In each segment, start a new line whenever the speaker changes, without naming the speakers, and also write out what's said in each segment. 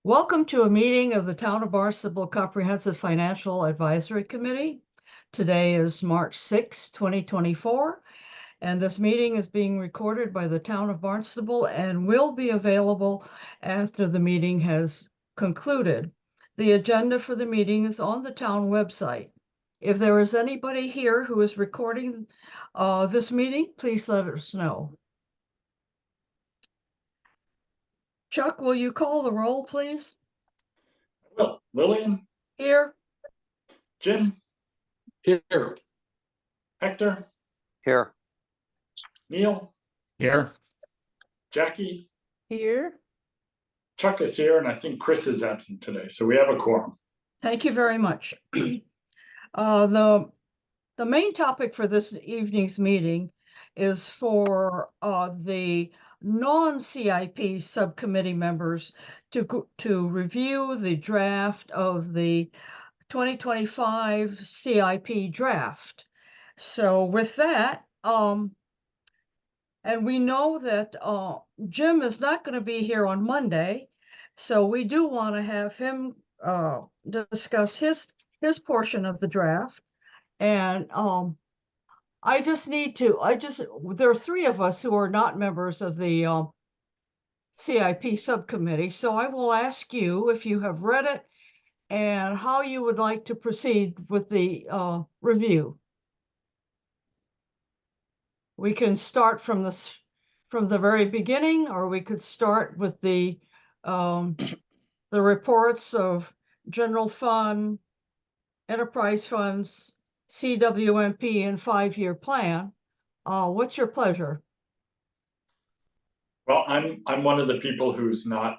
Welcome to a meeting of the Town of Barnstable Comprehensive Financial Advisory Committee. Today is March 6, 2024, and this meeting is being recorded by the Town of Barnstable and will be available after the meeting has concluded. The agenda for the meeting is on the town website. If there is anybody here who is recording this meeting, please let us know. Chuck, will you call the roll, please?
Well, Lillian,
Here.
Jim,
Here.
Hector,
Here.
Neil,
Here.
Jackie,
Here.
Chuck is here, and I think Chris is absent today, so we have a quorum.
Thank you very much. The main topic for this evening's meeting is for the non-CIP subcommittee members to review the draft of the 2025 CIP draft. So with that, and we know that Jim is not going to be here on Monday, so we do want to have him discuss his portion of the draft. And there are three of us who are not members of the CIP subcommittee, so I will ask you if you have read it and how you would like to proceed with the review. We can start from the very beginning, or we could start with the reports of general fund, enterprise funds, CWMP, and 5-year plan. What's your pleasure?
Well, I'm one of the people who's not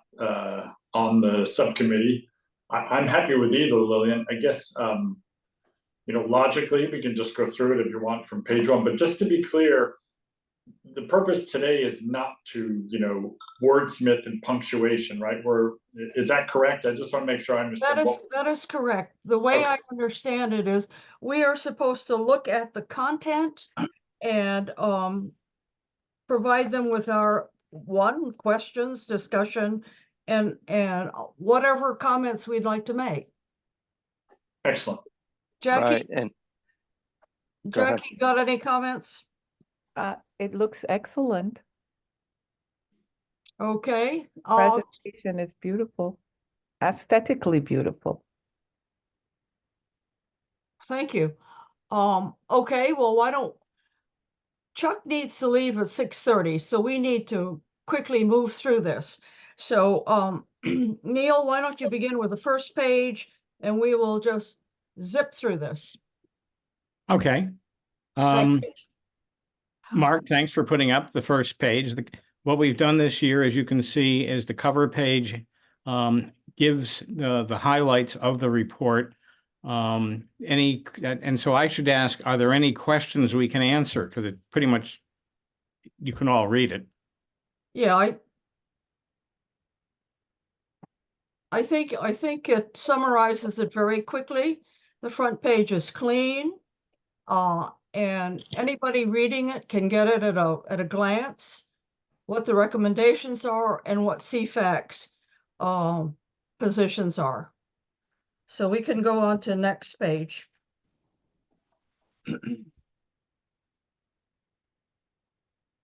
on the subcommittee. I'm happy with either, Lillian. I guess logically we can just go through it if you want from page one. But just to be clear, the purpose today is not to wordsmith and punctuation, right? Is that correct? I just want to make sure I understand.
That is correct. The way I understand it is we are supposed to look at the content and provide them with our questions, discussion, and whatever comments we'd like to make.
Excellent.
Jackie,
Right, and
Jackie, got any comments?
It looks excellent.
Okay.
Presentation is beautiful, aesthetically beautiful.
Thank you. Okay, well, Chuck needs to leave at 6:30, so we need to quickly move through this. So, Neil, why don't you begin with the first page, and we will just zip through this.
Okay.
Thank you.
Mark, thanks for putting up the first page. What we've done this year, as you can see, is the cover page gives the highlights of the report. And so I should ask, are there any questions we can answer? Because it pretty much, you can all read it.
Yeah, I think it summarizes it very quickly. The front page is clean, and anybody reading it can get it at a glance, what the recommendations are and what CFAC's positions are. So we can go on to next page.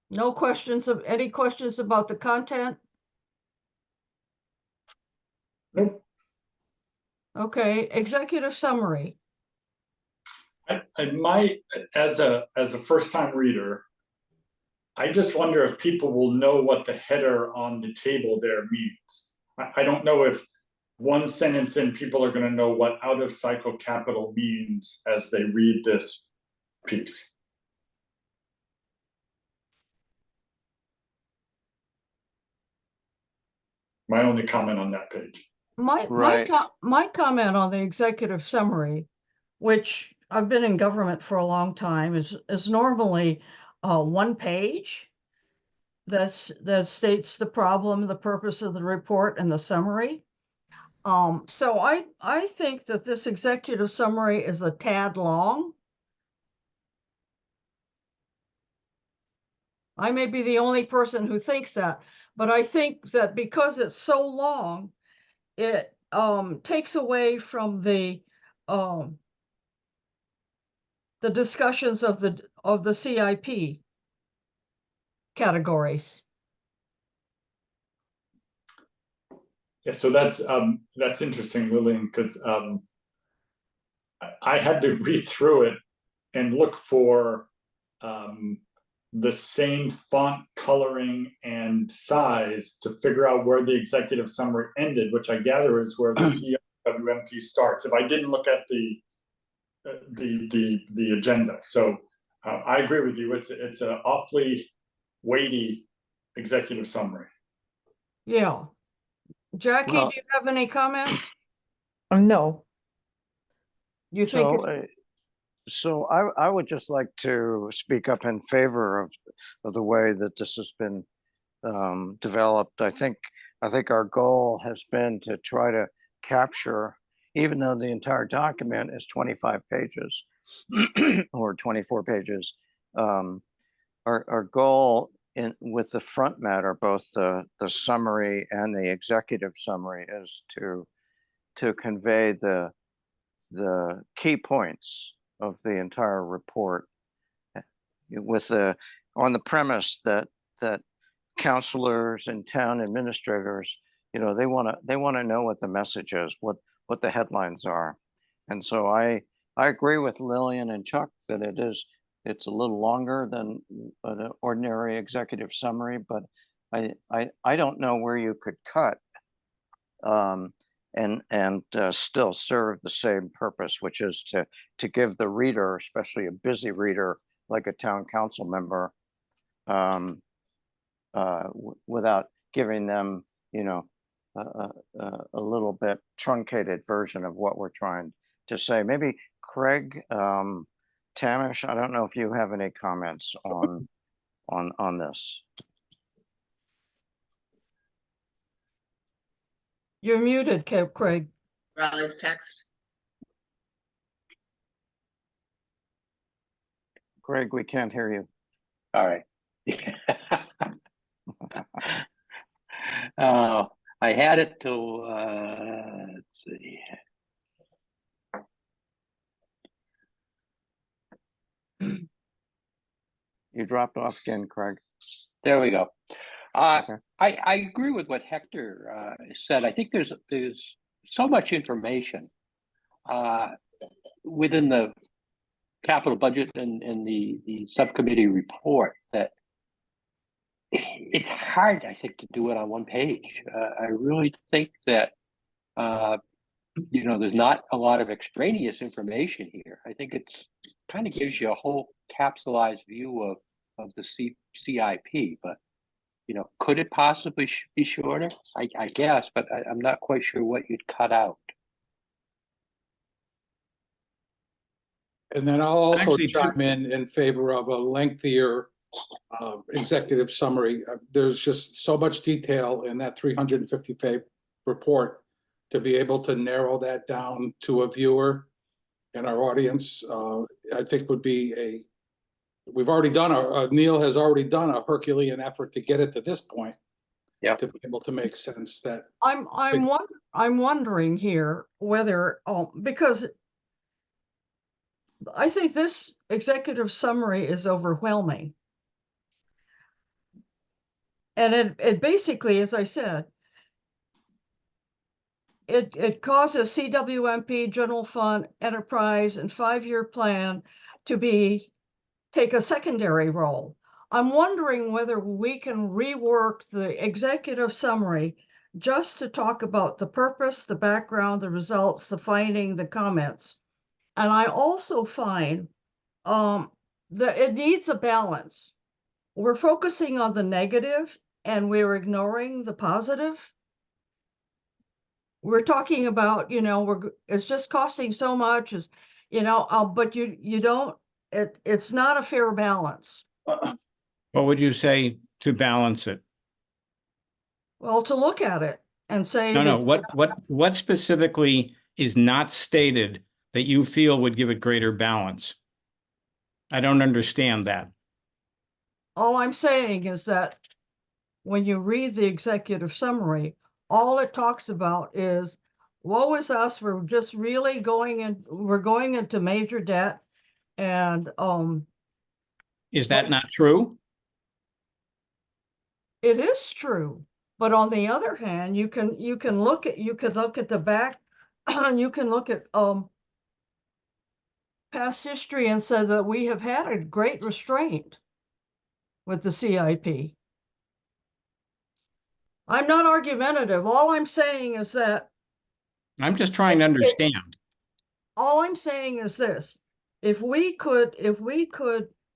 No questions any questions about the content?
Nope.
Okay, executive summary.
I might, as a first-time reader, I just wonder if people will know what the header on the table there means. I don't know if one sentence in people are going to know what out-of-cycle capital means as they read this piece. My only comment on that page.
My comment on the executive summary, which I've been in government for a long time, is normally one page that states the problem, the purpose of the report, and the summary. So I think that this executive summary is a tad long. I may be the only person who thinks that, but I think that because it's so long, it takes away from the discussions of the CIP categories.
Yeah, so that's interesting, Lillian, because I had to read through it and look for the same font coloring and size to figure out where the executive summary ended, which I gather is where the CWMP starts. If I didn't look at the agenda, so I agree with you. It's an awfully weighty executive summary.
Yeah. Jackie,
Well-
do you have any comments?
No,
You think
So I would just like to speak up in favor of the way that this has been developed. I think our goal has been to try to capture, even though the entire document is 25 pages or 24 pages, our goal with the front matter, both the summary and the executive summary, is to convey the key points of the entire report, with on the premise that counselors and town administrators, they want to know what the message is, what the headlines are. And so I agree with Lillian and Chuck that it's a little longer than an ordinary executive summary, but I don't know where you could cut and still serve the same purpose, which is to give the reader, especially a busy reader like a town council member, without giving them, a little bit truncated version of what we're trying to say. Maybe Craig, Tamish, I don't know if you have any comments on this.
you're muted, Craig?
Raleigh's text.
Craig, we can't hear you.
All right. I had it till, let's see.
You dropped off again, Craig.
There we go.
Okay.
I agree with what Hector said. I think there's so much information within the capital budget and the subcommittee report that it's hard, I think, to do it on one page. I really think that there's not a lot of extraneous information here. I think it's kind of gives you a whole capsulized view of the CIP, but could it possibly be shorter? I guess, but I'm not quite sure what you'd cut out.
And then I'll also
Actually,
chime in favor of a lengthier executive summary. There's just so much detail in that 350-page report to be able to narrow that down to a viewer and our audience. I think would be we've already done Neil has already done a Herculean effort to get it to this point.
Yeah.
To be able to make sense that
I'm wondering here whether because I think this executive summary is overwhelming. And it basically, as I said, it causes CWMP, general fund, enterprise, and 5-year plan to take a secondary role. I'm wondering whether we can rework the executive summary just to talk about the purpose, the background, the results, the finding, the comments. And I also find that it needs a balance. We're focusing on the negative and we're ignoring the positive. We're talking about, it's just costing so much, but you don't, it's not a fair balance.
What would you say to balance it?
Well, to look at it and say
No,
that,
what specifically is not stated that you feel would give it greater balance? I don't understand that.
all I'm saying is that when you read the executive summary, all it talks about is, woe is us, we're just really we're going into major debt. And
Is that not true?
it is true. But on the other hand, you could look at the back, you can look at past history and say that we have had a great restraint with the CIP. I'm not argumentative. All I'm saying is that
I'm just trying to understand.
all I'm saying is this: if we could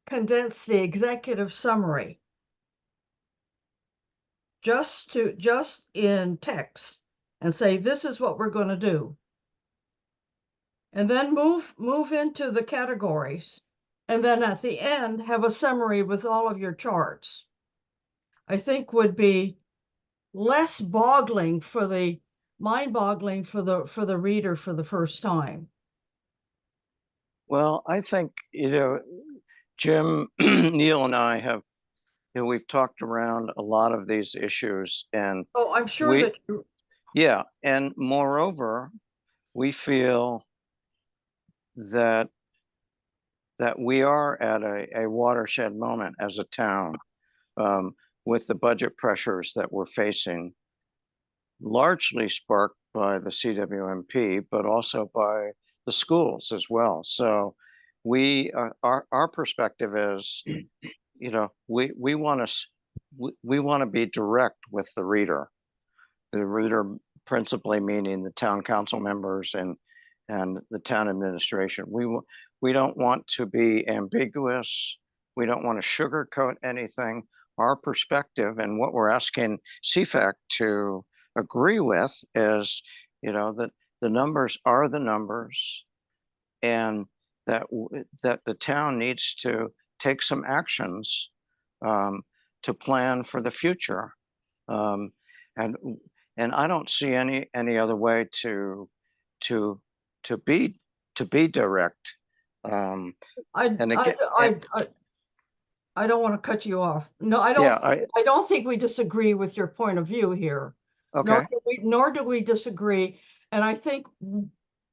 condense the executive summary just in text and say this is what we're going to do, and then move into the categories, and then at the end have a summary with all of your charts, I think would be less mind-boggling for the reader for the first time.
Well, I think, Jim, Neil and I have, we've talked around a lot of these issues, and
Oh, I'm sure that
yeah, and moreover, we feel that we are at a watershed moment as a town, with the budget pressures that we're facing, largely sparked by the CWMP, but also by the schools as well. So our perspective is, we want to be direct with the reader principally meaning the town council members and the town administration. We don't want to be ambiguous. We don't want to sugarcoat anything. Our perspective and what we're asking CFAC to agree with is, that the numbers are the numbers, and that the town needs to take some actions to plan for the future, and I don't see any other way to be direct.
I don't want to cut you off. No, I don't.
Yeah,
I don't think we disagree with your point of view here.
Okay.
Nor do we disagree. And I think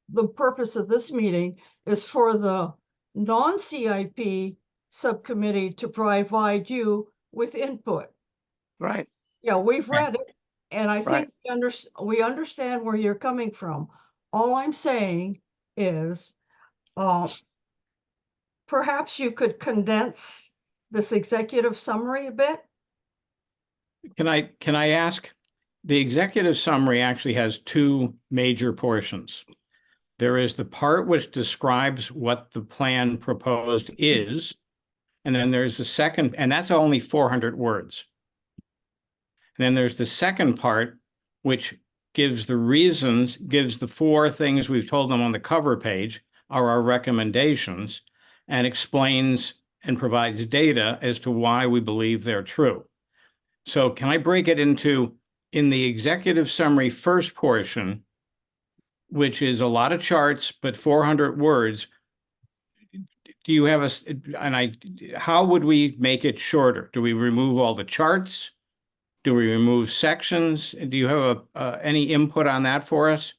the purpose of this meeting is for the non-CIP subcommittee to provide you with input.
Right.
Yeah, we've
Right.
read it, and I think we understand where you're coming from. All I'm saying is, perhaps you could condense this executive summary a bit.
Can I ask? The executive summary actually has two major portions. There is the part which describes what the plan proposed is, and then there's the second, and that's only 400 words. And then there's the second part, which gives the reasons, gives the four things we've told them on the cover page are our recommendations, and explains and provides data as to why we believe they're true. So can I break it into, in the executive summary first portion, which is a lot of charts, but 400 words, do you have how would we make it shorter? Do we remove all the charts? Do we remove sections? Do you have any input on that for us?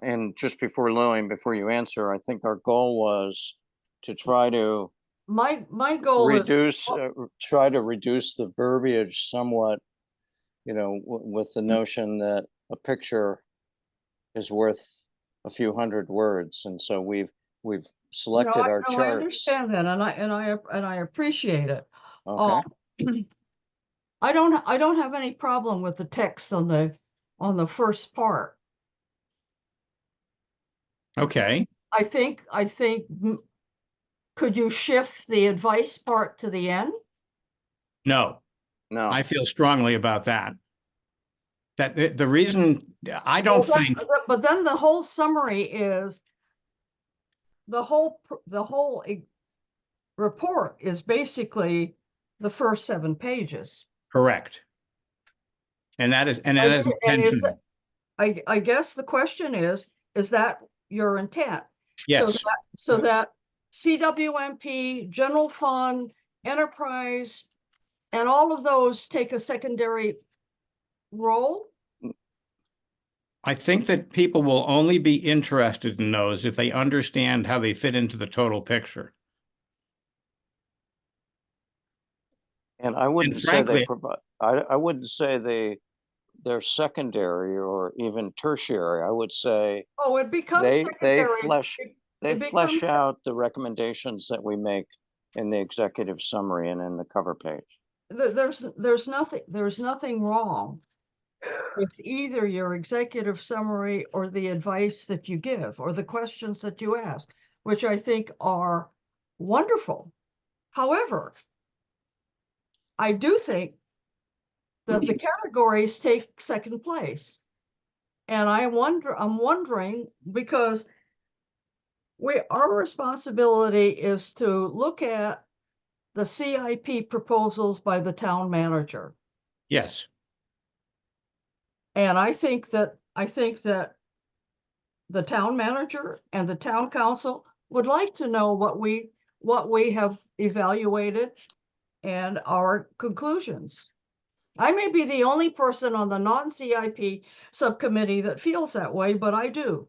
And just before Lillian, before you answer, I think our goal was to try to
My goal
reduce the verbiage somewhat, with the notion that a picture is worth a few hundred words, and so we've selected our charts.
I understand that, and I appreciate it.
Okay.
I don't have any problem with the text on the first part.
Okay.
I think could you shift the advice part to the end?
No, I feel strongly about that. That the reason I don't think.
But then the whole summary is the whole report is basically the first 7 pages.
Correct. And that is intentional.
I guess the question is that your intent?
Yes.
So that CWMP, general fund, enterprise, and all of those take a secondary role?
I think that people will only be interested in those if they understand how they fit into the total picture.
And I wouldn't say they
frankly-
provide, I wouldn't say they're secondary or even tertiary. I would say
Oh, it becomes
they
secondary.
flesh,
It-
they
it
flesh
becomes-
out the recommendations that we make in the executive summary and in the cover page.
There's nothing wrong with either your executive summary or the advice that you give or the questions that you ask, which I think are wonderful. However, I do think that the categories take second place. And I'm wondering because our responsibility is to look at the CIP proposals by the town manager.
Yes,
And I think that the town manager and the town council would like to know what we have evaluated and our conclusions. I may be the only person on the non-CIP subcommittee that feels that way, but I do.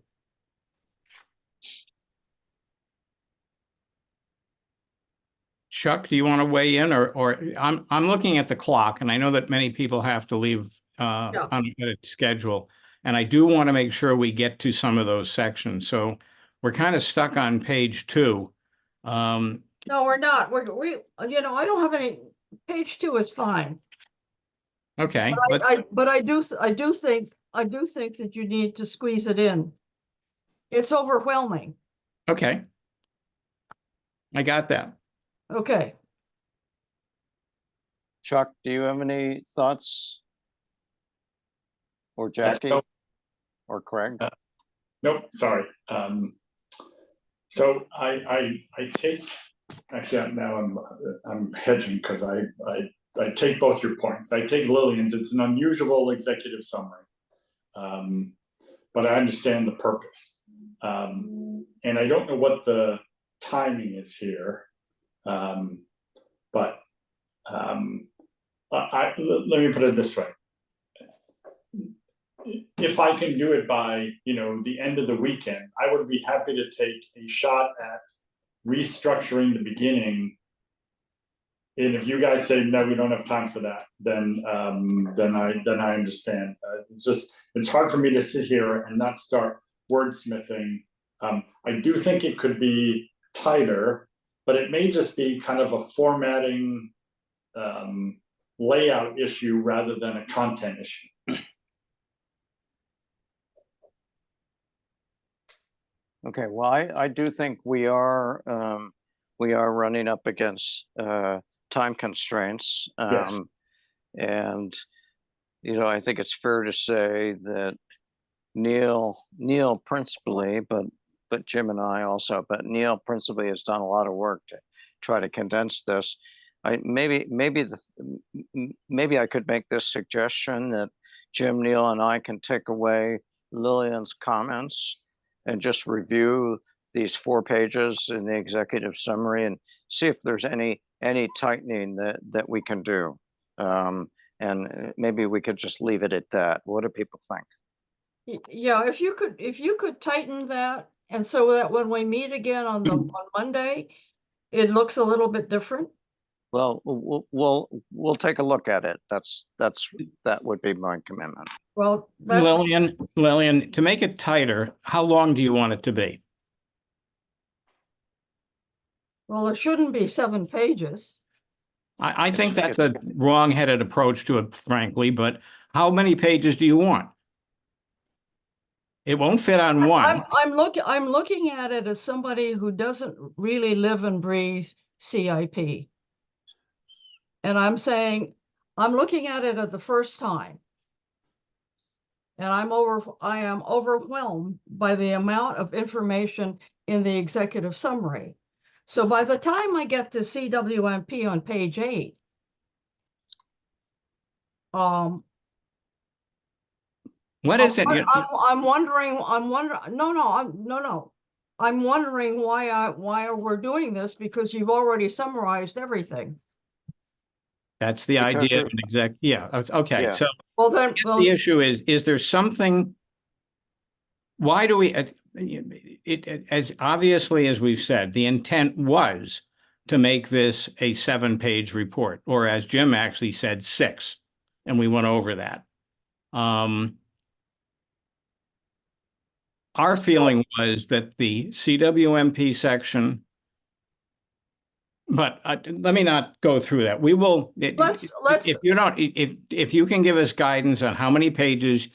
Chuck, do you want to weigh in or I'm looking at the clock and I know that many people have to leave
Yeah.
on a schedule. And I do want to make sure we get to some of those sections. So we're kind of stuck on page 2.
No, we're not. We I don't have any, page 2 is fine.
Okay,
But I do think that you need to squeeze it in. It's overwhelming.
okay. I got that.
Okay.
Chuck, do you have any thoughts? Or
Yes,
Jackie
so-
or Craig?
Nope, sorry. So I take, actually now I'm hedging because I take both your points. I take Lillian's, it's an unusual executive summary. But I understand the purpose. And I don't know what the timing is here. But let me put it this way. If I can do it by, the end of the weekend, I would be happy to take a shot at restructuring the beginning. And if you guys say, no, we don't have time for that, then I understand. It's hard for me to sit here and not start wordsmithing. I do think it could be tighter, but it may just be kind of a formatting layout issue rather than a content issue.
Okay, well, I do think we are running up against time constraints.
Yes.
And, I think it's fair to say that Neil principally, but Jim and I also, but Neil principally has done a lot of work to try to condense this. Maybe I could make this suggestion that Jim, Neil, and I can take away Lillian's comments and just review these 4 pages in the executive summary and see if there's any tightening that we can do. And maybe we could just leave it at that. What do people think?
Yeah, if you could tighten that, and so that when we meet again on Monday, it looks a little bit different.
Well, we'll take a look at it. That would be my commitment.
Well, that's,
Lillian, to make it tighter, how long do you want it to be?
well, it shouldn't be 7 pages.
I think
It's-
that's a wrong-headed approach to it, frankly, but how many pages do you want? It won't fit on one.
I'm looking at it as somebody who doesn't really live and breathe CIP. And I'm saying, I'm looking at it at the first time. And I am overwhelmed by the amount of information in the executive summary. So by the time I get to CWMP on page 8,
What is it?
I'm wondering, no. I'm wondering why we're doing this, because you've already summarized everything.
That's the
Because
idea.
it-
Yeah, okay,
Yeah.
so
Well, then,
I guess
well,
the issue is there something? Why do we, as obviously as we've said, the intent was to make this a 7-page report, or as Jim actually said, 6, and we went over that. Our feeling was that the CWMP section, but let me not go through that. We will,
let's,
if you don't, if you can give us guidance on how many pages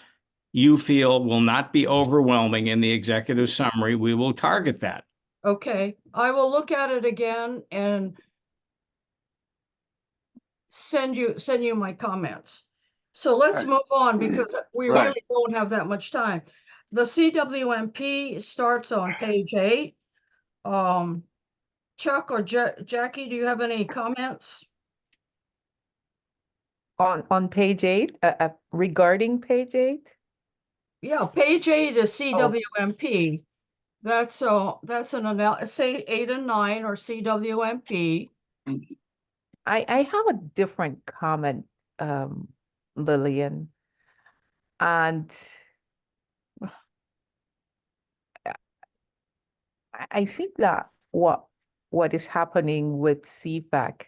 you feel will not be overwhelming in the executive summary, we will target that.
okay, I will look at it again and send you my comments. So let's
Right.
move on, because we
Right.
really don't have that much time. The CWMP starts on page 8. Chuck or Jackie, do you have any comments?
On page 8, regarding page 8?
Yeah, page 8 is CWMP. That's say 8 and 9 are CWMP.
I have a different comment, Lillian. And I think that what is happening with CFAC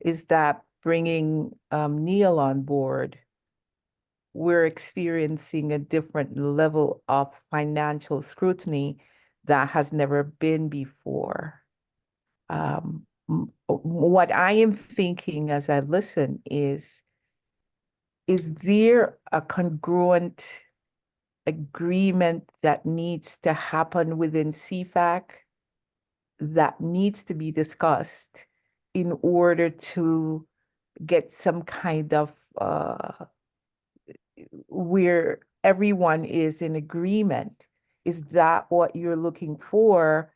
is that bringing Neil on board, we're experiencing a different level of financial scrutiny that has never been before. What I am thinking as I listen is there a congruent agreement that needs to happen within CFAC that needs to be discussed in order to get some kind of where everyone is in agreement? Is that what you're looking for?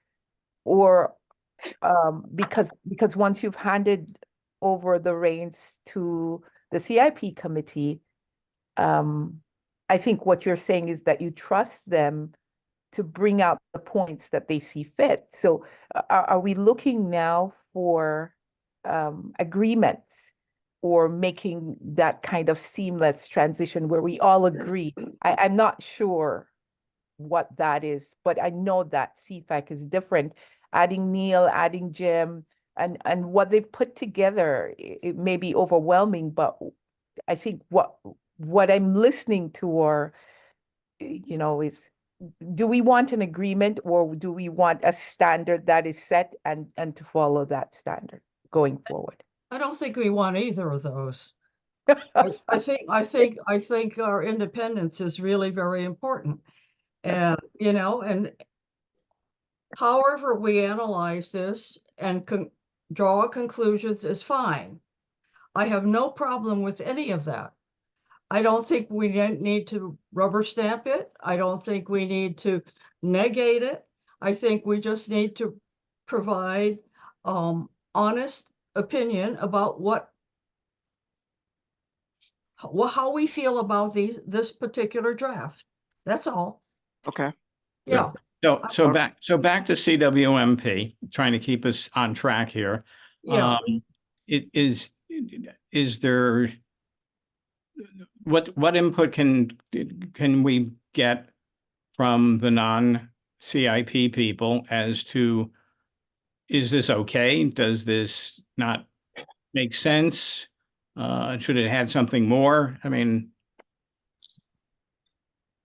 Or because once you've handed over the reins to the CIP committee, I think what you're saying is that you trust them to bring out the points that they see fit. So are we looking now for agreements, or making that kind of seamless transition where we all agree? I'm not sure what that is, but I know that CFAC is different. Adding Neil, adding Jim, and what they've put together, it may be overwhelming, but I think what I'm listening to, or is, do we want an agreement, or do we want a standard that is set and to follow that standard going forward?
I don't think we want either of those. I think our independence is really very important. And, and however we analyze this and draw conclusions is fine. I have no problem with any of that. I don't think we need to rubber stamp it. I don't think we need to negate it. I think we just need to provide honest opinion about how we feel about this particular draft. That's all.
Okay.
Yeah.
So back to CWMP, trying to keep us on track here.
Yeah.
Is there, what input can we get from the non-CIP people as to, is this okay? Does this not make sense? Should it have something more? I mean,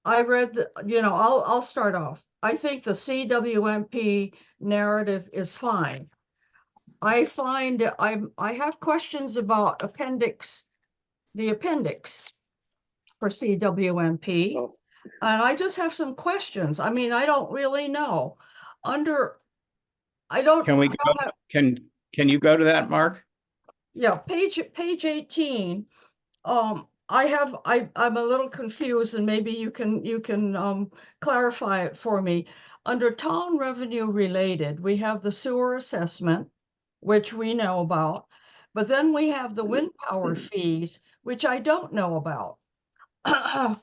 I read I'll start off. I think the CWMP narrative is fine. I find I have questions about the appendix for CWMP.
Oh.
And I just have some questions. I mean, I don't really know. I don't.
can we go, can you go to that, Mark?
Yeah, page 18. I'm a little confused, and maybe you can clarify it for me. Under town revenue related, we have the sewer assessment, which we know about, but then we have the wind power fees, which I don't know about. And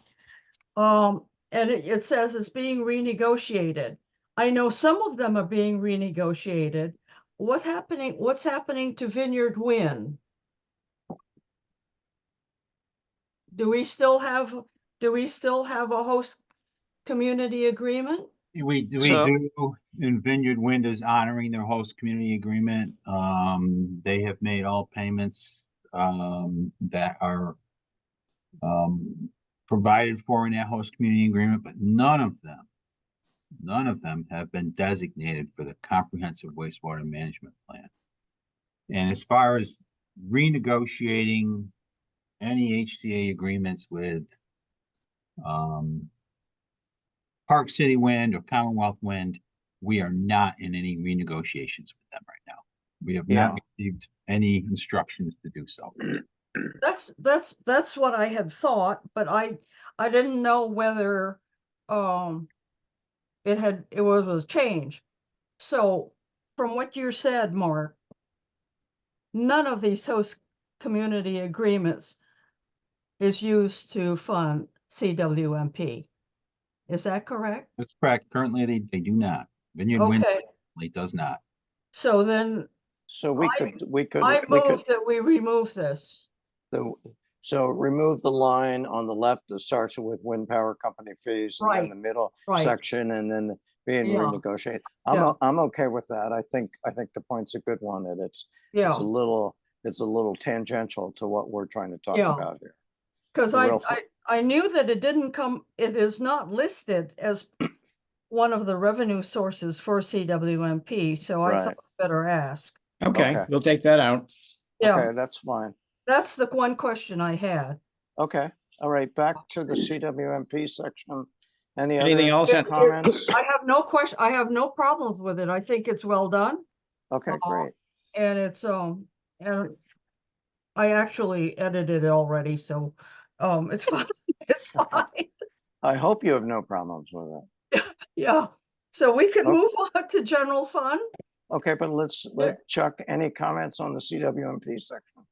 it says it's being renegotiated. I know some of them are being renegotiated. What's happening to Vineyard Win? Do we still have a host community agreement?
We
So-
do, and Vineyard Wind is honoring their host community agreement. They have made all payments, that are provided for in that host community agreement, but none of them have been designated for the comprehensive wastewater management plan. And as far as renegotiating any HCA agreements with, Park City Wind or Commonwealth Wind, we are not in any renegotiations with them right now. We have not received any instructions to do so.
That's what I had thought, but I didn't know whether it was a change. So from what you said, Mark, none of these host community agreements is used to fund CWMP. Is that correct?
That's correct. Currently, they do not. Vineyard Wind
Okay,
does not.
so then
So we could,
I move that we remove this.
so remove the line on the left that starts with wind power company fees and then
Right,
the middle
right.
section and then being
Yeah.
renegotiated.
Yeah.
I'm okay with that. I think the point's a good one and it's
Yeah,
a little tangential to what we're trying to talk
Yeah.
about here.
because
the real fu-
I knew that it is not listed as one of the revenue sources for CWMP, so I thought
Right.
I'd better ask.
Okay,
Okay.
we'll take that out.
Yeah,
Okay, that's fine.
that's the one question I had.
Okay, all right, back to the CWMP section. Any
Anything
other
else?
comments?
I have no question, I have no problems with it. I think it's well done.
Okay, great.
And it's, and I actually edited it already, so, it's fine, it's fine.
I hope you have no problems with it.
Yeah, so we can
Oh.
move on to general fund.
Okay, but let Chuck, any comments on the CWMP section?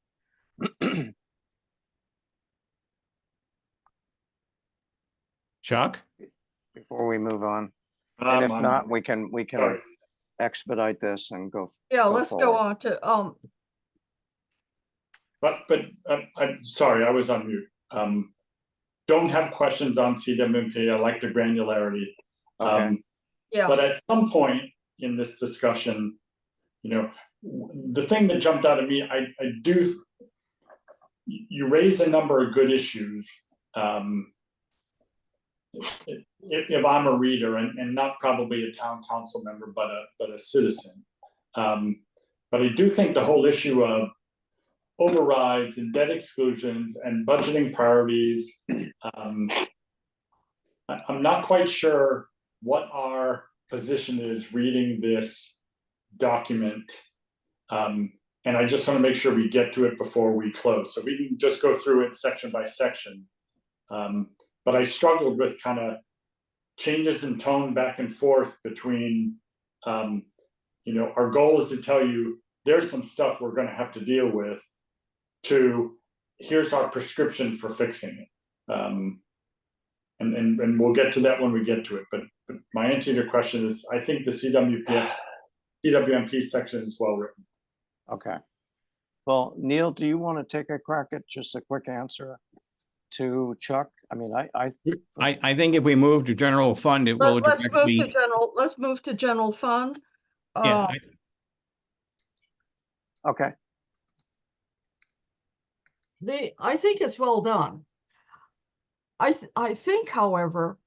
Chuck?
Before we move on, and if not, we can
Sorry.
expedite this and go.
Yeah,
Go
let's go
forward.
on to,
But I'm sorry, I was on mute. Don't have questions on CWMP. I like the granularity.
Okay.
yeah,
But at some point in this discussion, you know, the thing that jumped out at me, you raise a number of good issues. If I'm a reader and not probably a town council member, but a citizen. But I do think the whole issue of overrides and debt exclusions and budgeting priorities, I'm not quite sure what our position is reading this document. And I just want to make sure we get to it before we close. So we can just go through it section by section. But I struggled with kind of changes in tone back and forth between, our goal is to tell you there's some stuff we're going to have to deal with, to here's our prescription for fixing it. And we'll get to that when we get to it. But my answer to your question is, I think the CWMP section is well written.
Okay. Well, Neil, do you want to take a crack at just a quick answer to Chuck? I mean,
I think if we move to general fund, it will
let's
directly.
move to general fund.
Yeah,
okay.
I think it's well done. I think, however,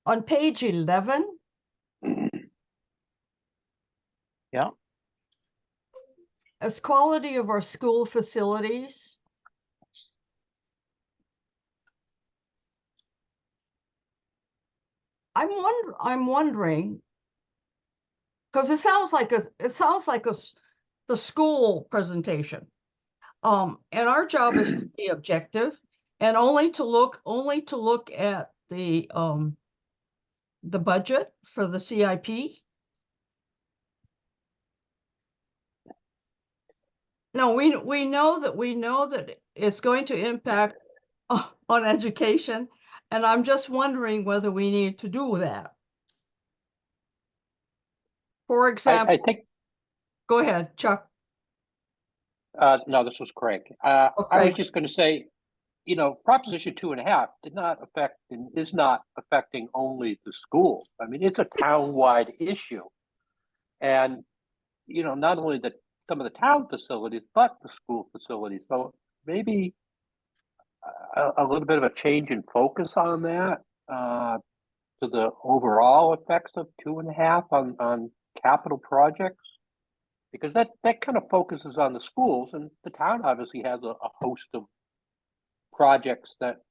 on page 11.
Yeah.
As quality of our school facilities. I'm wondering, because it sounds like the school presentation. And our job is to be objective and only to look at the budget for the CIP. No, we know that it's going to impact on education, and I'm just wondering whether we need to do that. For example,
I think,
go ahead, Chuck.
no, this was Craig. I was
Okay.
just gonna say, you know, Proposition 2.5 did not affect and is not affecting only the school. I mean, it's a town-wide issue. And, you know, not only some of the town facilities, but the school facilities. So maybe a little bit of a change in focus on that, to the overall effects of 2.5 on capital projects. Because that kind of focuses on the schools, and the town obviously has a host of projects that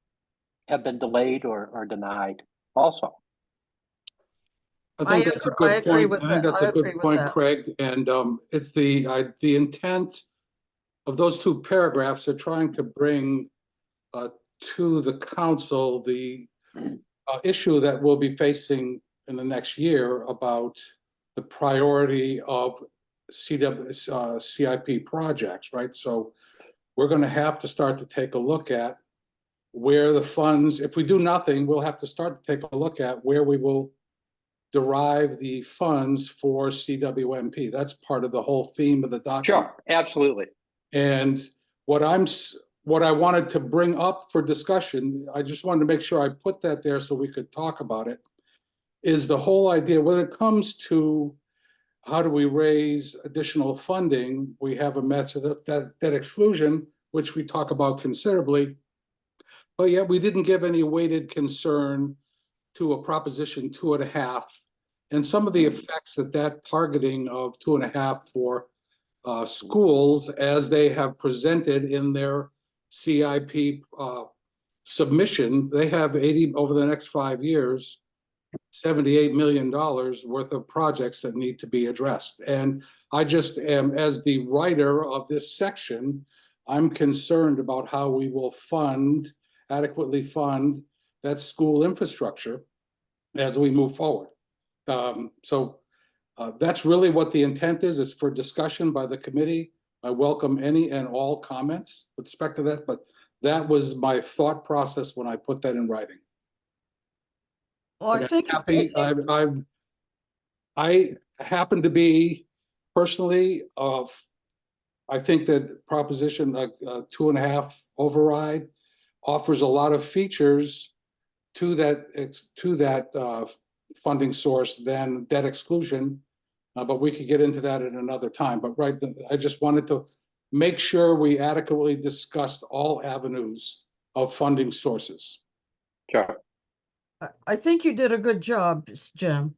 have been delayed or denied also.
I think that's a
I
good
agree
point.
with
I think
that.
that's
I
a
agree
good
with
point,
that.
Craig. And it's the intent of those two paragraphs are trying to bring to the council the issue that we'll be facing in the next year about the priority of CIP projects, right? So we're going to have to start to take a look at where the funds, if we do nothing, we'll have to start to take a look at where we will derive the funds for CWMP. That's part of the whole theme of the document.
Sure, absolutely.
And what I wanted to bring up for discussion, I just wanted to make sure I put that there so we could talk about it, is the whole idea when it comes to how do we raise additional funding. We have a method of debt exclusion, which we talk about considerably, but yet we didn't give any weighted concern to a Proposition 2.5 and some of the effects that targeting of 2.5 for schools as they have presented in their CIP submission. They have 80 over the next 5 years, $78 million worth of projects that need to be addressed. And I just am, as the writer of this section, I'm concerned about how we will adequately fund that school infrastructure as we move forward. That's really what the intent is for discussion by the committee. I welcome any and all comments with respect to that, but that was my thought process when I put that in writing.
Well, I think
I happen to be personally I think that Proposition 2.5 override offers a lot of features to that funding source than debt exclusion, but we could get into that at another time. But right, I just wanted to make sure we adequately discussed all avenues of funding sources.
Sure.
I think you did a good job, Jim.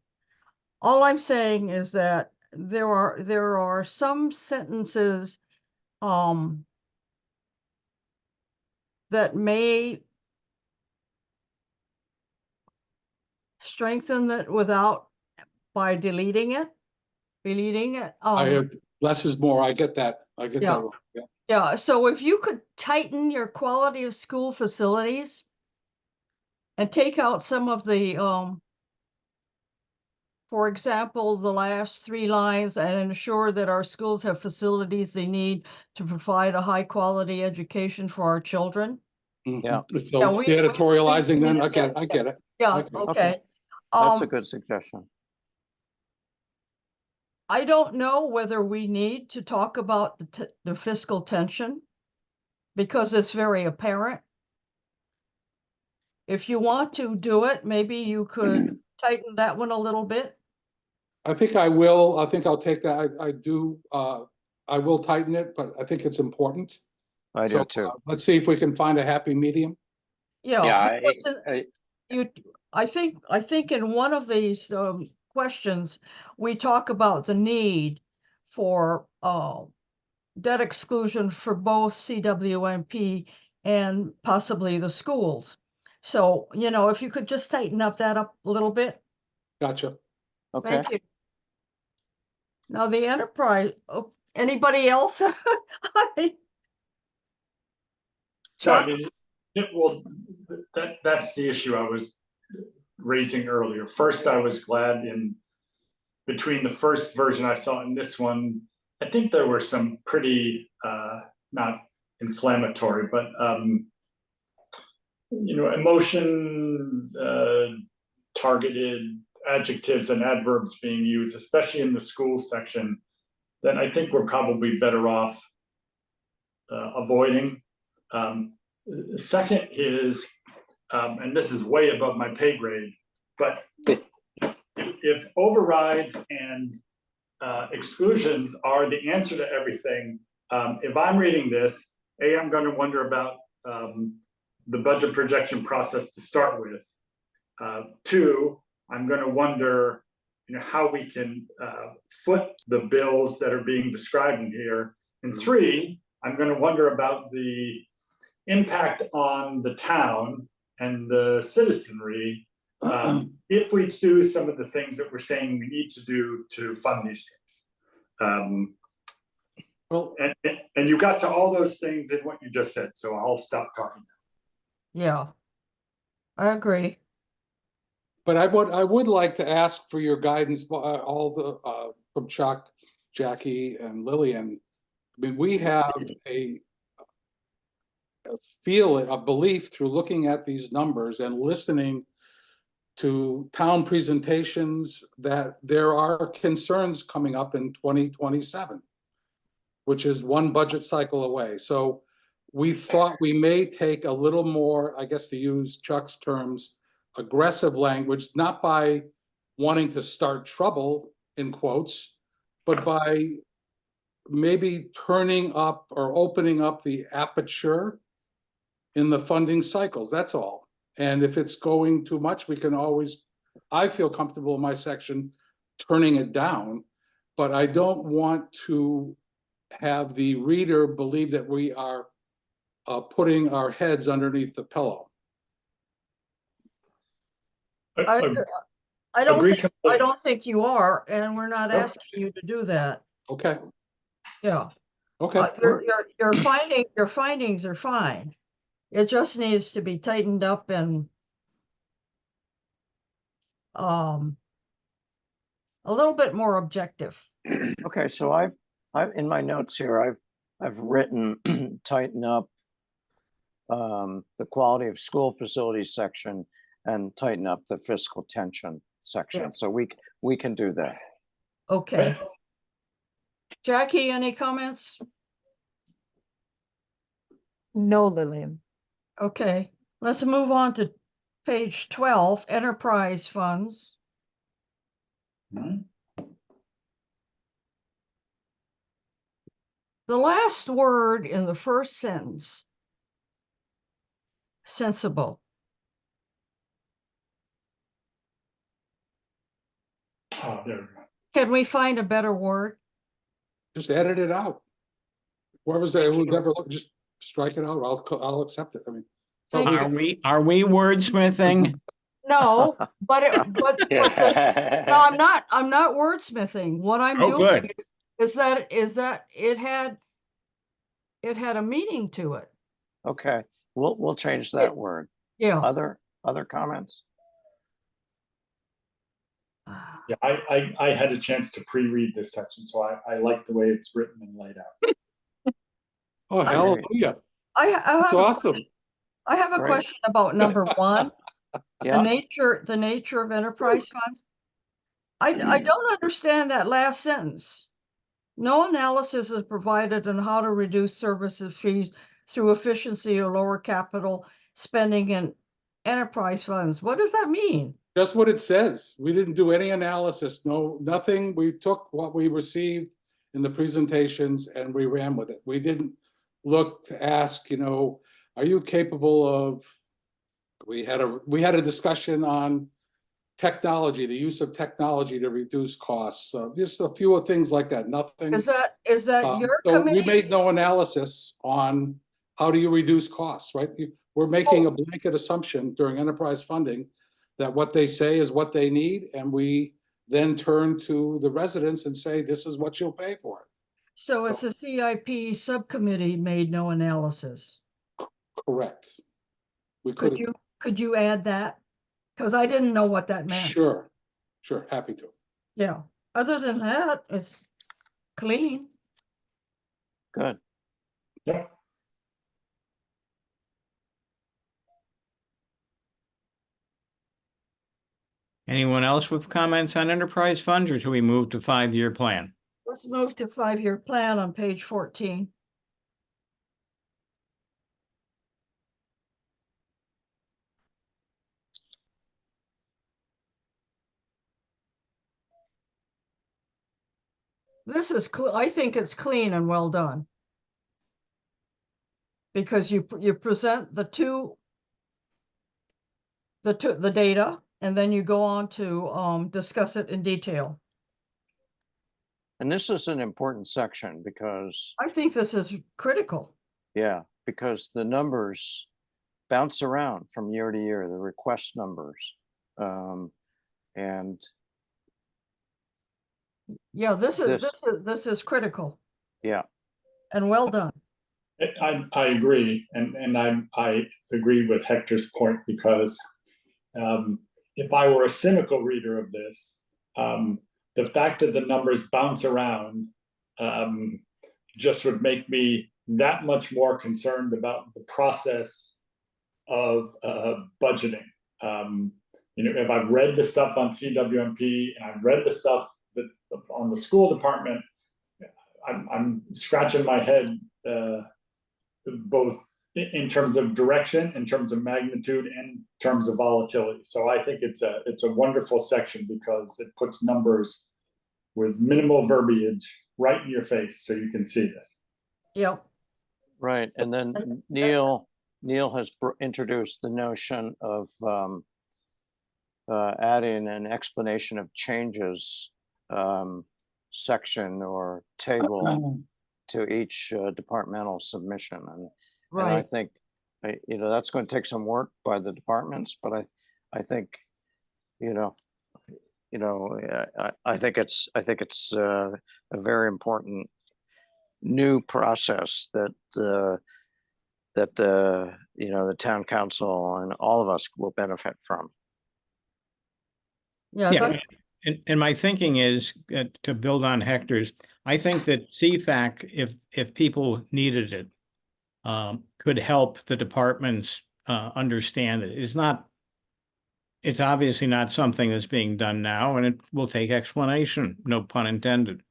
All I'm saying is that there are some sentences that may strengthen that by deleting it.
Less is more. I get that.
Yeah.
Yeah.
Yeah. So if you could tighten your quality of school facilities and take out some of the for example, the last 3 lines, and ensure that our schools have facilities they need to provide a high quality education for our children.
Yeah.
So
Yeah,
the editorializing, then I get it.
Yeah.
Okay.
Okay.
That's a good suggestion.
I don't know whether we need to talk about the fiscal tension because it's very apparent. If you want to do it, maybe you could tighten that one a little bit.
I think I will. I think I'll take that. I do. I will tighten it, but I think it's important.
I do too.
Let's see if we can find a happy medium.
Yeah, I think in one of these questions we talk about the need for debt exclusion for both CWMP and possibly the schools. So, if you could just tighten up a little bit.
Gotcha.
Okay.
Thank you. Now the enterprise, anybody else? Chuck?
Well, that's the issue I was raising earlier. First, I was glad between the first version I saw and this one, I think there were some pretty not inflammatory, but emotion targeted adjectives and adverbs being used, especially in the school section, then I think we're probably better off avoiding. Second is, and this is way above my pay grade, but if overrides and exclusions are the answer to everything, if I'm reading this, I'm going to wonder about the budget projection process to start with. Two, I'm going to wonder, how we can foot the bills that are being described in here. And three, I'm going to wonder about the impact on the town and the citizenry if we do some of the things that we're saying we need to do to fund these things.
Well,
and you got to all those things in what you just said, so I'll stop talking.
Yeah, I agree.
but I would like to ask for your guidance, all the, from Chuck, Jackie, and Lillian. I mean, we have a belief through looking at these numbers and listening to town presentations that there are concerns coming up in 2027, which is one budget cycle away. So we thought we may take a little more, I guess to use Chuck's terms, aggressive language, not by wanting to start trouble, in quotes, but by maybe turning up or opening up the aperture in the funding cycles, that's all. And if it's going too much, we can always, I feel comfortable in my section turning it down, but I don't want to have the reader believe that we are putting our heads underneath the pillow.
I don't think you are, and we're not asking you to do that.
Okay.
Yeah.
Okay.
Your findings are fine. It just needs to be tightened up and a little bit more objective.
Okay, so I've in my notes here, I've written tighten up the quality of school facilities section and tighten up the fiscal tension section.
Yeah.
So we can do that.
Okay. Jackie, any comments?
No, Lillian.
Okay, let's move on to page 12, enterprise funds. The last word in the first sentence, sensible.
Oh, there we go.
Can we find a better word?
Just edit it out. Whoever's there, who's ever look, just strike it out. I'll accept it. I mean,
Thank you.
Are we wordsmithing?
No, but no, I'm not wordsmithing. What I'm
Oh,
doing
good.
is that it had a meaning to it.
Okay, we'll change that word.
Yeah.
Other comments?
Yeah, I had a chance to pre-read this section, so I like the way it's written and laid out.
oh, hallelujah. That's awesome.
I have a
Great.
question about number one,
Yeah.
the nature of enterprise funds. I don't understand that last sentence. No analysis is provided on how to reduce services fees through efficiency or lower capital spending in enterprise funds. What does that mean?
Just what it says. We didn't do any analysis. No, nothing. We took what we received in the presentations and we ran with it. We didn't look to ask, are you capable of, we had a discussion on technology, the use of technology to reduce costs. Just a few of things like that. Nothing.
Is that your
So
committee?
we made no analysis on how do you reduce costs, right? We're making a blanket assumption during enterprise funding that what they say is what they need, and we then turn to the residents and say, this is what you'll pay for it.
So it's a CIP subcommittee made no analysis.
Correct. We
Could you add that? Because I didn't know what that meant.
Sure, happy to.
Yeah. Other than that, it's clean.
Good.
Yeah.
Anyone else with comments on enterprise funds, or should we move to 5-year plan?
Let's move to 5-year plan on page 14. This is, I think it's clean and well done. Because you present the data, and then you go on to discuss it in detail.
And this is an important section because,
I think this is critical.
yeah, because the numbers bounce around from year to year, the request numbers. And
Yeah, this is critical
yeah,
and well done.
I agree, and I agree with Hector's point, because if I were a cynical reader of this, the fact that the numbers bounce around just would make me that much more concerned about the process of budgeting. If I've read the stuff on CWMP and I've read the stuff that on the school department, I'm scratching my head, both in terms of direction, in terms of magnitude, and in terms of volatility. So I think it's a wonderful section because it puts numbers with minimal verbiage right in your face so you can see this.
Yep.
right. And then Neil has introduced the notion of adding an explanation of changes section or table to each departmental submission. And I
Right.
think, that's going to take some work by the departments, but I think, I think it's a very important new process that the town council and all of us will benefit from.
Yeah.
Yeah, and my thinking is, to build on Hector's, I think that CFAC, if people needed it, could help the departments understand it. It's obviously not something that's being done now, and it will take explanation, no pun intended.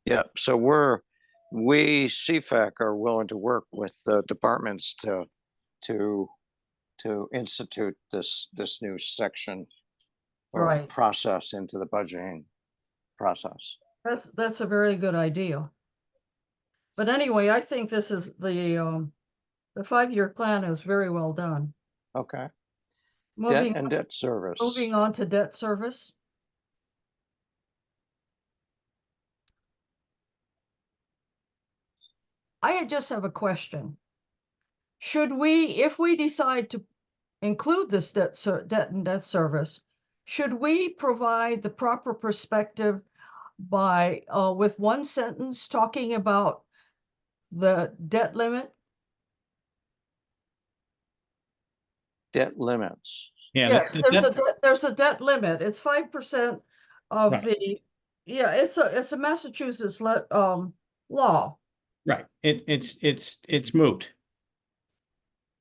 Yeah, so we CFAC are willing to work with the departments to institute this new section or
Right.
process into the budgeting process.
That's a very good idea. But anyway, I think this is the 5-year plan is very well done.
Okay.
Moving
Debt and debt service.
moving on to debt service. I just have a question. Should we, if we decide to include this debt and debt service, should we provide the proper perspective by with one sentence talking about the debt limit?
Debt limits.
Yeah,
Yes, there's a debt limit. It's 5% of
Right.
it's a Massachusetts law.
right. It's moot.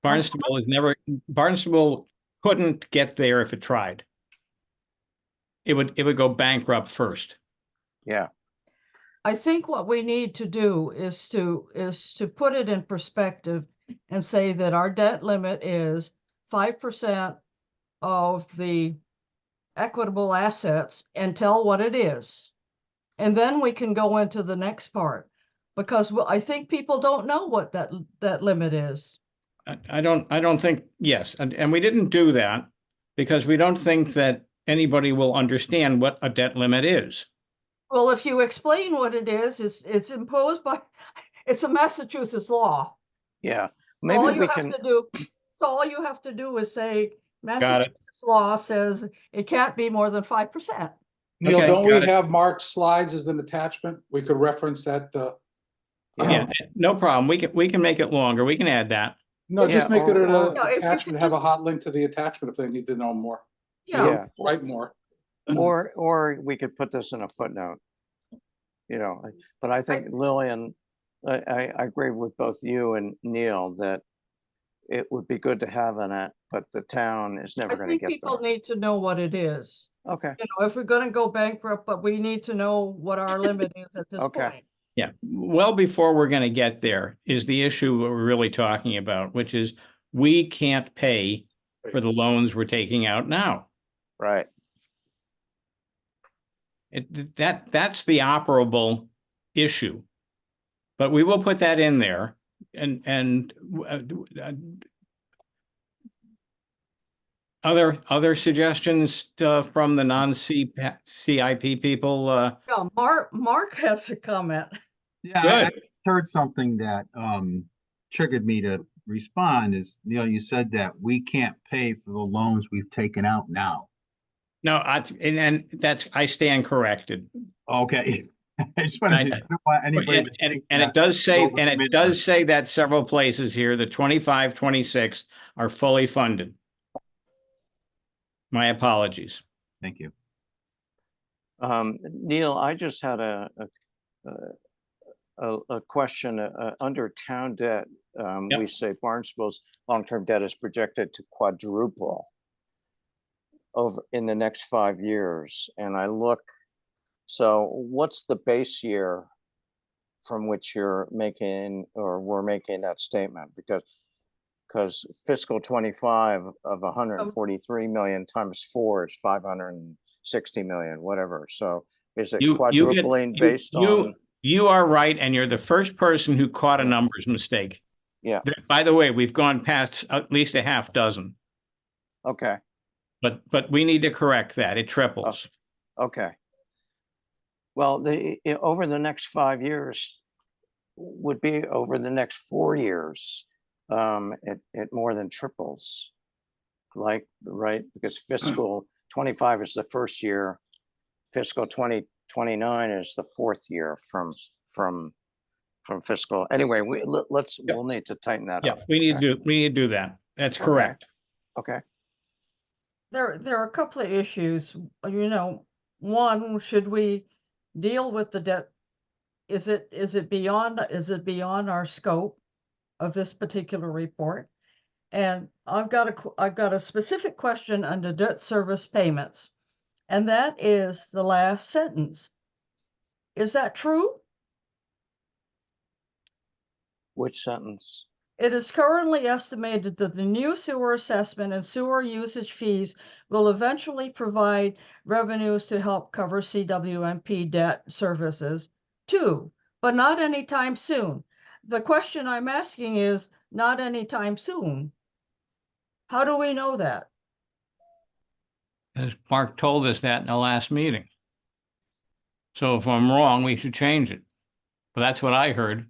Barnstable couldn't get there if it tried. It would go bankrupt first.
Yeah.
I think what we need to do is to put it in perspective and say that our debt limit is 5% of the equitable assets and tell what it is. And then we can go into the next part, because I think people don't know what that limit is.
I don't think, yes, and we didn't do that because we don't think that anybody will understand what a debt limit is.
Well, if you explain what it is, it's imposed by, it's a Massachusetts law.
Yeah.
So all
Maybe
you
we
have
can,
to do, so all you have to do is say,
Got it.
Massachusetts law says it can't be more than 5%.
Neil,
Okay,
don't we
got it.
have Mark's slides as an attachment? We could reference that.
Yeah, no problem. We can make it longer. We can add that.
No, just
Yeah,
make it an
No, if you
attachment,
could
have a
just-
hot link to the attachment if they need to know more.
Yeah,
Write more.
or we could put this in a footnote. But I think Lillian, I agree with both you and Neil that it would be good to have but the town is never
I
gonna
think
get
people
there.
need to know what it is.
Okay,
You know, if we're gonna go bankrupt, but we need to know what our limit is at this
Okay.
point.
Yeah, well before we're going to get there is the issue we're really talking about, which is we can't pay for the loans we're taking out now.
right.
That's the operable issue. But we will put that in there and other suggestions from the non-CIP people.
Yeah, Mark has a comment.
Yeah, I
Good.
heard something that triggered me to respond is, you said that we can't pay for the loans we've taken out now.
No, and that's, I stand corrected.
Okay. I just want to, I don't want anybody to think
And it
that
does say,
we're
and it
overcommitted.
does say that several places here, the 25, 26 are fully funded. My apologies.
Thank you.
Neil, I just had a question, under town debt.
Yep.
We say Barnstable's long-term debt is projected to quadruple over in the next 5 years. And I look, so what's the base year from which you're making, or we're making that statement? Because fiscal 25 of 143 million times 4 is 560 million, whatever. So is it quadrupling based on?
You are right, and you're the first person who caught a
Yeah.
numbers mistake.
Yeah.
By the way, we've gone past at least a half dozen,
Okay,
but we need to correct that. It triples.
okay. Well, over the next 5 years would be over the next 4 years. It more than triples. Like, right, because fiscal 25 is the first year, fiscal 2029 is the fourth year from fiscal. Anyway, we'll need to tighten that
Yeah,
up.
we need to do that. That's
Okay.
correct.
Okay,
There are a couple of issues, you know. One, should we deal with the debt? Is it beyond our scope of this particular report? And I've got a specific question under debt service payments, and that is the last sentence. Is that true?
which sentence?
It is currently estimated that the new sewer assessment and sewer usage fees will eventually provide revenues to help cover CWMP debt services too, but not anytime soon. The question I'm asking is, not anytime soon. How do we know that?
As Mark told us that in the last meeting. So if I'm wrong, we should change it. But that's what I heard.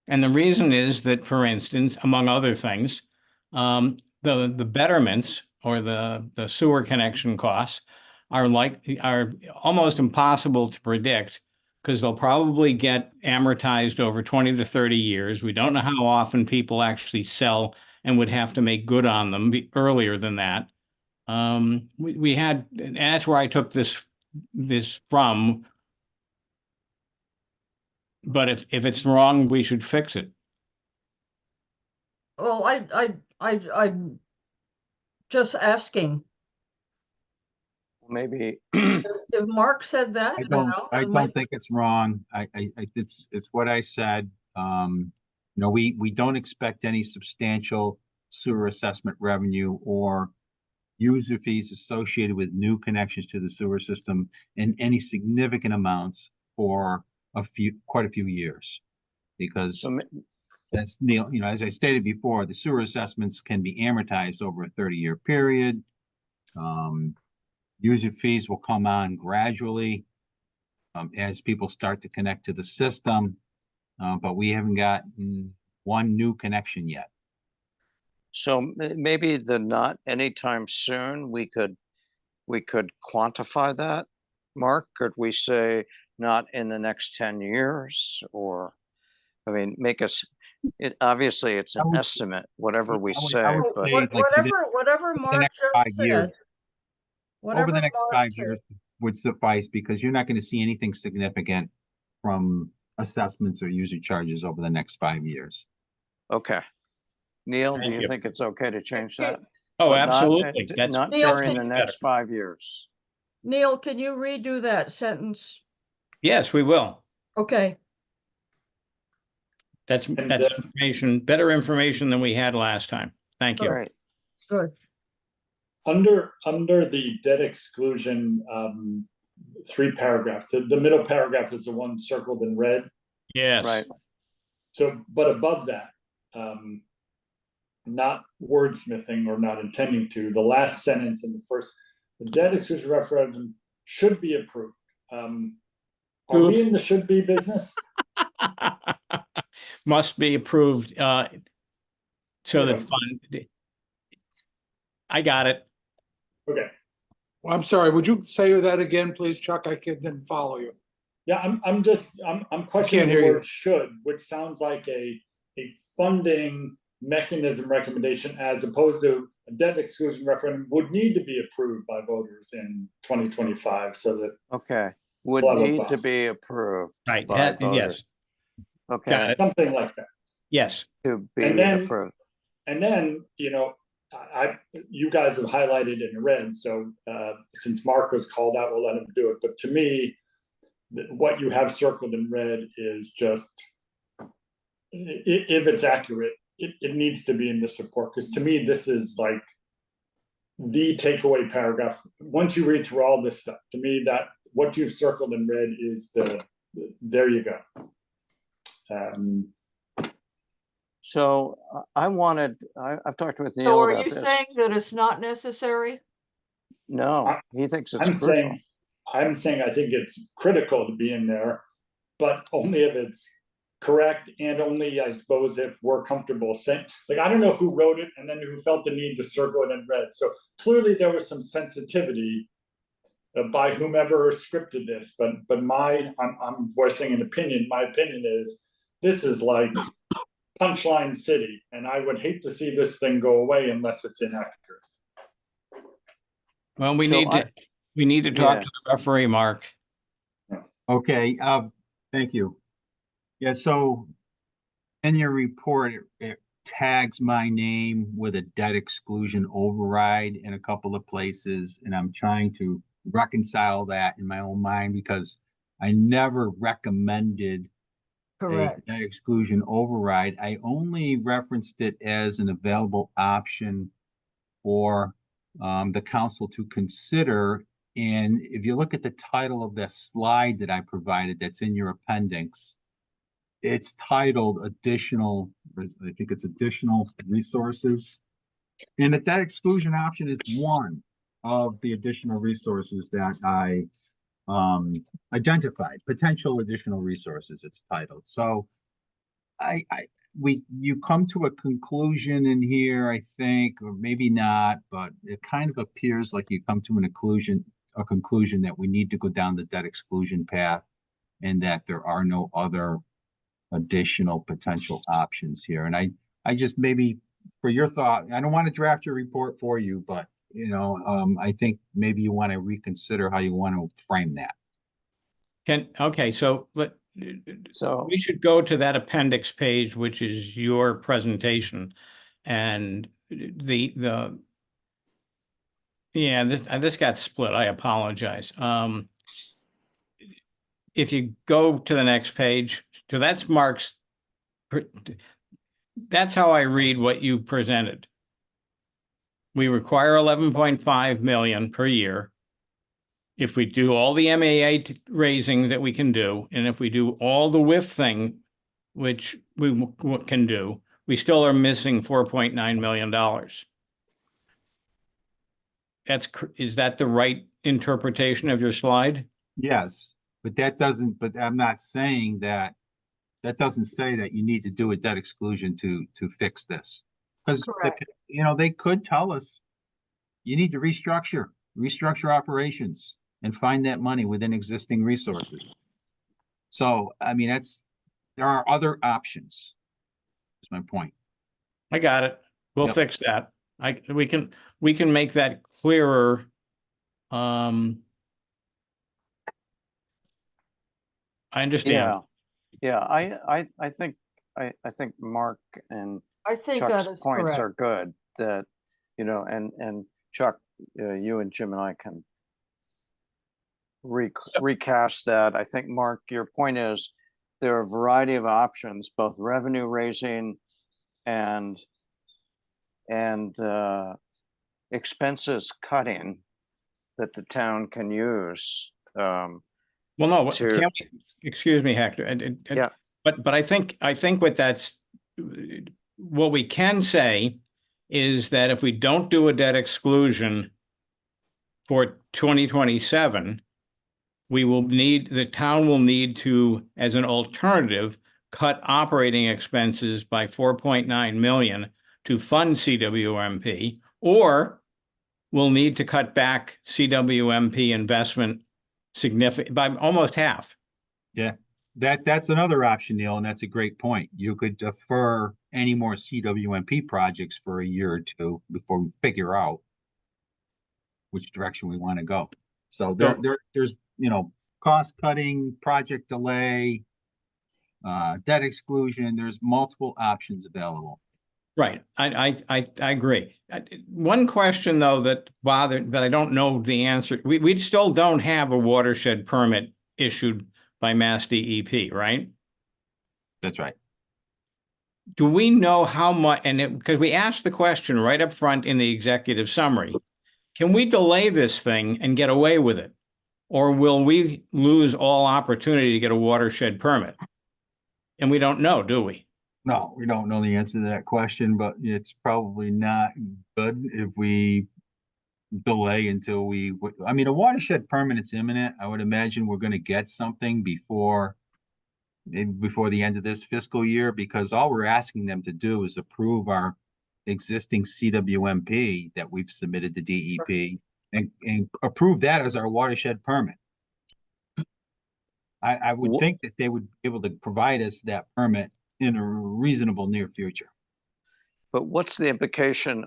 And the reason is that, for instance, among other things, the betterments or the sewer connection costs are almost impossible to predict because they'll probably get amortized over 20 to 30 years. We don't know how often people actually sell and would have to make good on them earlier than that. We had, and that's where I took this from. But if it's wrong, we should fix it.
Well, I'm just asking.
Maybe,
If Mark said that,
I don't think it's wrong. It's what I said. We don't expect any substantial sewer assessment revenue or user fees associated with new connections to the sewer system in any significant amounts for quite a few years. Because that's Neil, as I stated before, the sewer assessments can be amortized over a 30-year period. User fees will come on gradually as people start to connect to the system, but we haven't gotten one new connection yet.
so maybe the not anytime soon, we could quantify that, Mark? Could we say not in the next 10 years, or, I mean, obviously it's an estimate, whatever we say,
I would
but
say, like,
whatever Mark
next 5
just
years.
said.
Over the next
Mark
5
said.
years would suffice, because you're not going to see anything significant from assessments or user charges over the next 5 years.
okay. Neil, do
Thank
you
you.
think it's okay to change that?
Oh,
But not,
absolutely. That's
not
Neil,
during
can
the
you-
next 5 years.
Neil, can you redo that sentence?
Yes, we will.
Okay,
That's
And,
information, better information than we had last time. Thank you.
Great.
good.
Under the debt exclusion, 3 paragraphs, the middle paragraph is the one circled in red.
Yes.
Right.
So, but above that, not wordsmithing or not intending to, the last sentence in the first, the debt exclusion referendum should be approved. Are we in the should be business?
Must be approved, so that
Yeah.
fund. I got it.
Okay.
Well, I'm sorry, would you say that again, please, Chuck? I didn't follow you.
Yeah, I'm questioning
hear
the
you.
word should, which sounds like a funding mechanism recommendation as opposed to a debt exclusion referendum would need to be approved by voters in 2025 so that
Okay. Would
Blah, blah,
need
blah.
to be approved
Right.
by
Yes.
voters.
Got
Okay,
it.
something like that.
Yes.
to be
And then-
approved.
And then, you guys have highlighted in red, so since Mark was called out, we'll let him do it. But to me, what you have circled in red is just, if it's accurate, it needs to be in this report, because to me, this is like the takeaway paragraph. Once you read through all this stuff, to me, that what you've circled in red is there you go.
So I've talked with
So
Neil
are
about
you
this.
saying that it's not necessary?
No, he thinks it's
I'm
crucial.
saying I think it's critical to be in there, but only if it's correct, and only, I suppose, if we're comfortable saying, like, I don't know who wrote it and then who felt the need to circle it in red. So clearly there was some sensitivity by whomever scripted this, but I'm voicing an opinion. My opinion is this is like Punchline City, and I would hate to see this thing go away unless it's inaccurate.
Well, we
So
need to talk
Yeah.
to the referee, Mark.
Okay, thank you. Yeah, so in your report, it tags my name with a debt exclusion override in a couple of places, and I'm trying to reconcile that in my own mind because I never recommended
Correct.
a debt exclusion override. I only referenced it as an available option for the council to consider. And if you look at the title of the slide that I provided that's in your appendix, it's titled additional, I think it's additional resources. And that exclusion option is one of the additional resources that I identified, potential additional resources, it's titled. So you come to a conclusion in here, I think, or maybe not, but it kind of appears like you come to a conclusion that we need to go down the debt exclusion path and that there are no other additional potential options here. And I just maybe for your thought, I don't want to draft your report for you, but I think maybe you want to reconsider how you want to frame that.
Okay, so
So
we should go to that appendix page, which is your presentation, and this got split. I apologize. If you go to the next page, so that's Mark's. That's how I read what you presented. We require 11.5 million per year. If we do all the MAA raising that we can do, and if we do all the WIF thing, which we can do, we still are missing $4.9 million. Is that the right interpretation of your slide?
Yes, but I'm not saying that doesn't say that you need to do a debt exclusion to fix this. Because they could tell us you need to restructure operations and find that money within existing resources. So, I mean, there are other options. That's my point.
I got it. We'll
Yep.
fix that. We can make that clearer. I understand.
yeah, I think I think Mark and
I think
Chuck's
that is
points
correct.
are good, that, you know, and Chuck, you and Jim and I can recast that. I think, Mark, your point is there are a variety of options, both revenue raising and expenses cutting that the town can use.
Well, no,
To-
can't we, excuse me, Hector.
Yeah.
But I think what we can say is that if we don't do a debt exclusion for 2027, the town will need to, as an alternative, cut operating expenses by 4.9 million to fund CWMP, or we'll need to cut back CWMP investment significant by almost half.
Yeah, that's another option, Neil, and that's a great point. You could defer any more CWMP projects for a year or two before we figure out which direction we want to go. So there's, you know, cost cutting, project delay, debt exclusion. There's multiple options available.
Right. I agree. One question, though, that I don't know the answer. We still don't have a watershed permit issued by Mass DEP, right?
That's right.
Do we know how much, because we asked the question right up front in the executive summary, can we delay this thing and get away with it? Or will we lose all opportunity to get a watershed permit? And we don't know, do we?
No, we don't know the answer to that question, but it's probably not good if we delay until I mean, a watershed permit, it's imminent. I would imagine we're going to get something before the end of this fiscal year, because all we're asking them to do is approve our existing CWMP that we've submitted to DEP and approve that as our watershed permit. I would think that they would be able to provide us that permit in a reasonable near future.
But what's the implication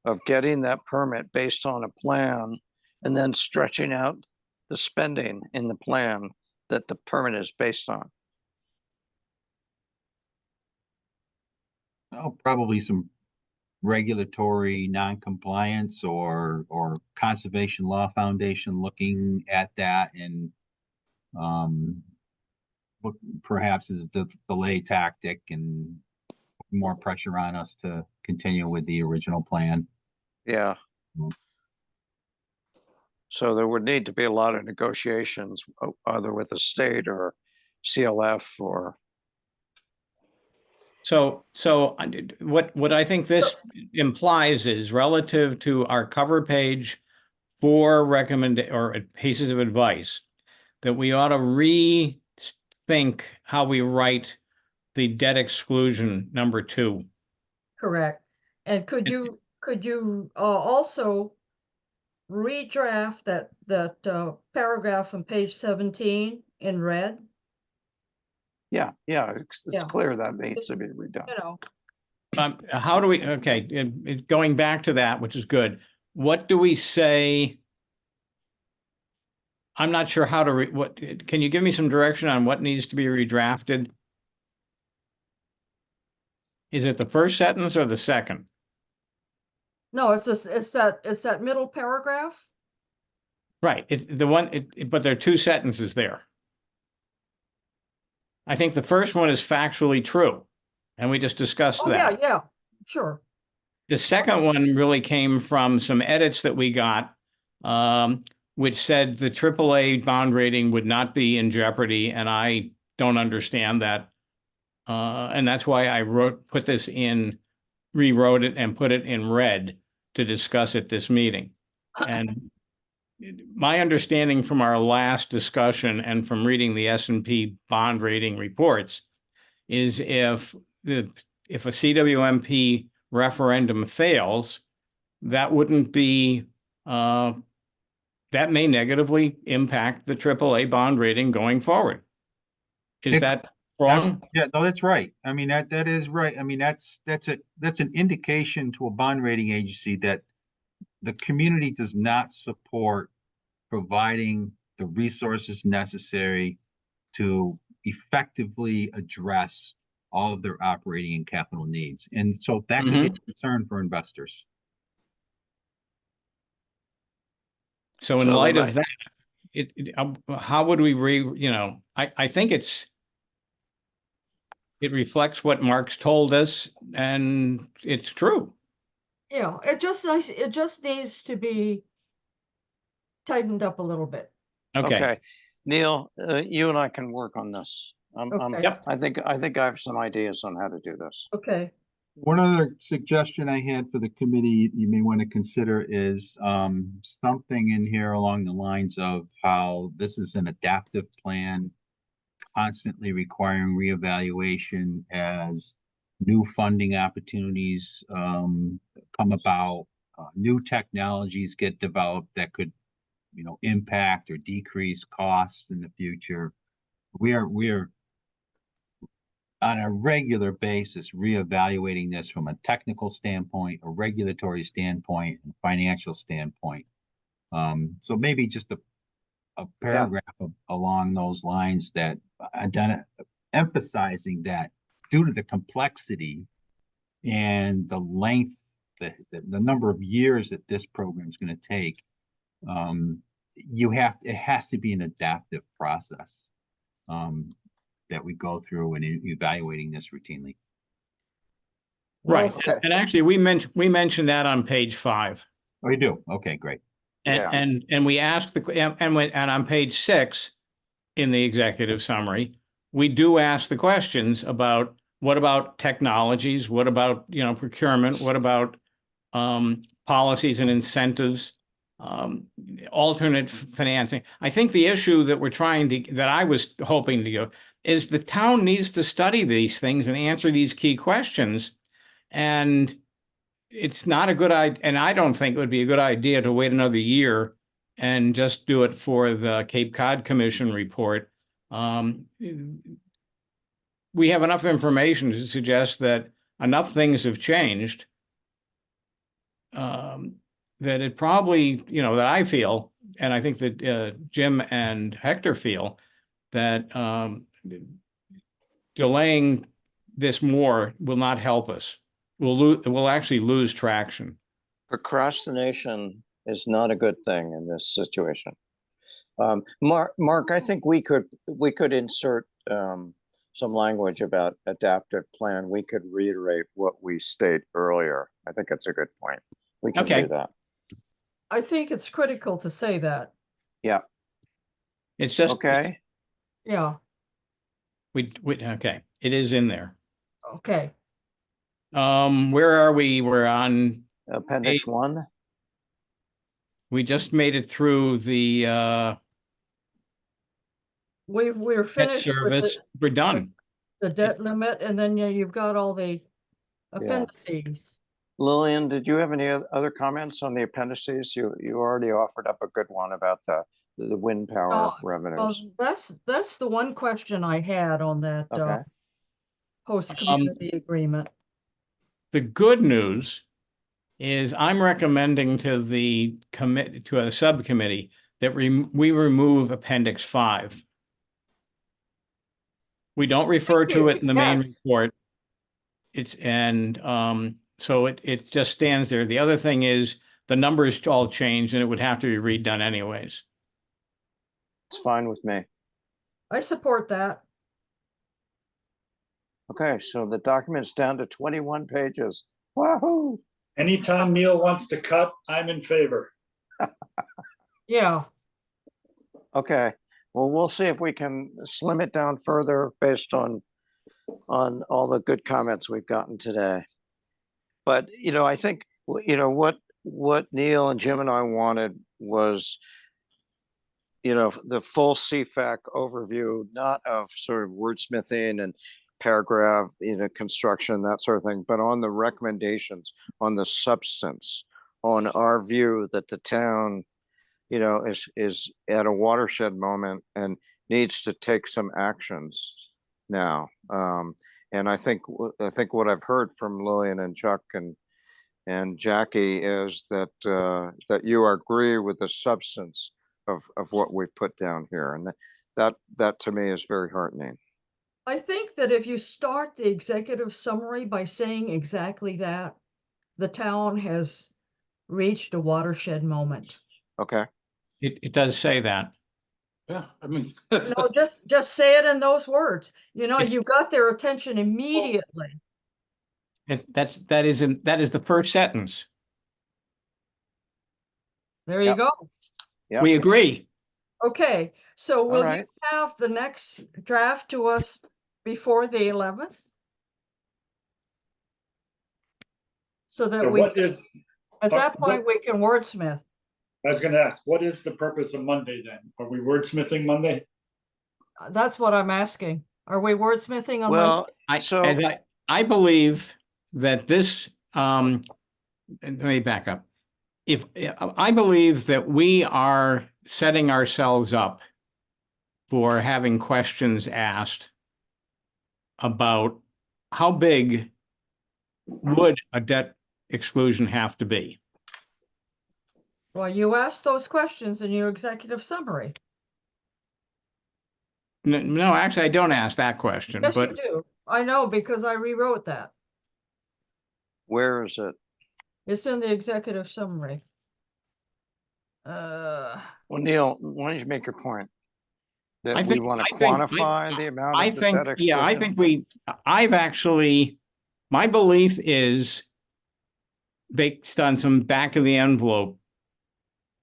of getting that permit based on a plan and then stretching out the spending in the plan that the permit is based on?
Oh, probably some regulatory non-compliance or Conservation Law Foundation looking at that and what perhaps is the delay tactic and more pressure on us to continue with the original plan.
Yeah. So there would need to be a lot of negotiations, either with the state or CLF or.
So what I think this implies is, relative to our cover page for pieces of advice, that we ought to rethink how we write the debt exclusion number 2.
Correct. And could you also redraft that paragraph on page 17 in red?
Yeah, it's clear that needs to be redone.
You know,
How do we, going back to that, which is good. What do we say? I'm not sure how to can you give me some direction on what needs to be redrafted? Is it the first sentence or the second?
no, it's that middle paragraph.
Right. It's the one, but there are 2 sentences there. I think the first one is factually true, and we just discussed
Oh,
that.
yeah, sure.
The second one really came from some edits that we got, which said the AAA bond rating would not be in jeopardy, and I don't understand that. And that's why I rewrote it and put it in red to discuss at this meeting. And my understanding from our last discussion and from reading the S&P bond rating reports is if a CWMP referendum fails, that wouldn't be, that may negatively impact the AAA bond rating going forward. Is that wrong?
Yeah, no, that's right. I mean, that is right. I mean, that's an indication to a bond rating agency that the community does not support providing the resources necessary to effectively address all of their operating and capital needs. And so that could be a concern for investors.
So in
So
light
then
of that, how would we I think it reflects what Mark's told us, and it's true.
Yeah, it just needs to be tightened up a little bit.
Okay.
Neil, you and I can work on this.
Okay.
Yep.
I think I have some ideas on how to do this.
Okay.
One other suggestion I had for the committee you may want to consider is something in here along the lines of how this is an adaptive plan, constantly requiring reevaluation as new funding opportunities come about, new technologies get developed that could, impact or decrease costs in the future. We are on a regular basis reevaluating this from a technical standpoint, a regulatory standpoint, and financial standpoint. So maybe just a paragraph along those lines that emphasizing that due to the complexity and the length, the number of years that this program is going to take, it has to be an adaptive process that we go through in evaluating this routinely.
Right.
Okay.
And actually, we mentioned that on page 5.
Oh, you do? Okay, great.
And we asked and on page 6 in the executive summary, we do ask the questions about what about technologies, what about procurement, what about policies and incentives, alternate financing. I think the issue that I was hoping to go is the town needs to study these things and answer these key questions. And it's not a good idea, and I don't think it would be a good idea to wait another year and just do it for the Cape Cod Commission report. We have enough information to suggest that enough things have changed that it probably, that I feel, and I think that Jim and Hector feel, that delaying this more will not help us. We'll actually lose traction.
Procrastination is not a good thing in this situation. Mark, I think we could insert some language about adaptive plan. We could reiterate what we stated earlier. I think that's a good point. We can do that.
I think it's critical to say that.
Yeah.
It's just
okay.
Yeah.
Okay. It is in there.
Okay.
Where are we? We're on
Appendix 1.
We just made it through the
we're
debt
finished
service. We're done.
The debt limit, and then you've got all the appendices.
Lillian, did you have any other comments on the appendices? You already offered up a good one about the wind power revenues.
That's the one question I had on that host community agreement.
The good news is I'm recommending to the subcommittee that we remove Appendix 5. We don't refer to it in the main report. So it just stands there. The other thing is the numbers all changed and it would have to be redone anyways.
It's fine with me.
I support that.
Okay, so the document's down to 21 pages. Wahoo!
Anytime Neil wants to cut, I'm in favor.
Yeah.
Okay. Well, we'll see if we can slim it down further based on all the good comments we've gotten today. But, I think, what Neil and Jim and I wanted was, the full CFAC overview, not of sort of wordsmithing and paragraph, construction, that sort of thing, but on the recommendations, on the substance, on our view that the town, is at a watershed moment and needs to take some actions now. And I think what I've heard from Lillian and Chuck and Jackie is that that you agree with the substance of what we put down here, and that to me is very heartening.
I think that if you start the executive summary by saying exactly that, the town has reached a watershed moment.
Okay,
It does say that.
Yeah, I mean,
No, just say it in those words. You know,
If-
you got their attention immediately.
That is the first sentence.
There you
Yep.
go.
Yep.
We agree.
Okay, so will you
right.
have the next draft to us before the 11th? So that
So
we,
what is,
at that point,
what,
we can wordsmith.
I was gonna ask, what is the purpose of Monday then? Are we wordsmithing Monday?
That's what I'm asking. Are we wordsmithing on Monday?
Well, so,
I believe that this, and let me back up. I believe that we are setting ourselves up for having questions asked about how big would a debt exclusion have to be?
Well, you asked those questions in your executive summary.
No, actually, I don't ask that question,
Yes, you
but
do. I know because I rewrote that.
where is it?
It's in the executive summary.
Well, Neil, why don't you make your point?
I
That we
think,
want to
I think,
quantify the amount
I
of the debt
think, yeah, I
exclusion?
think I've actually, my belief is based on some back of the envelope,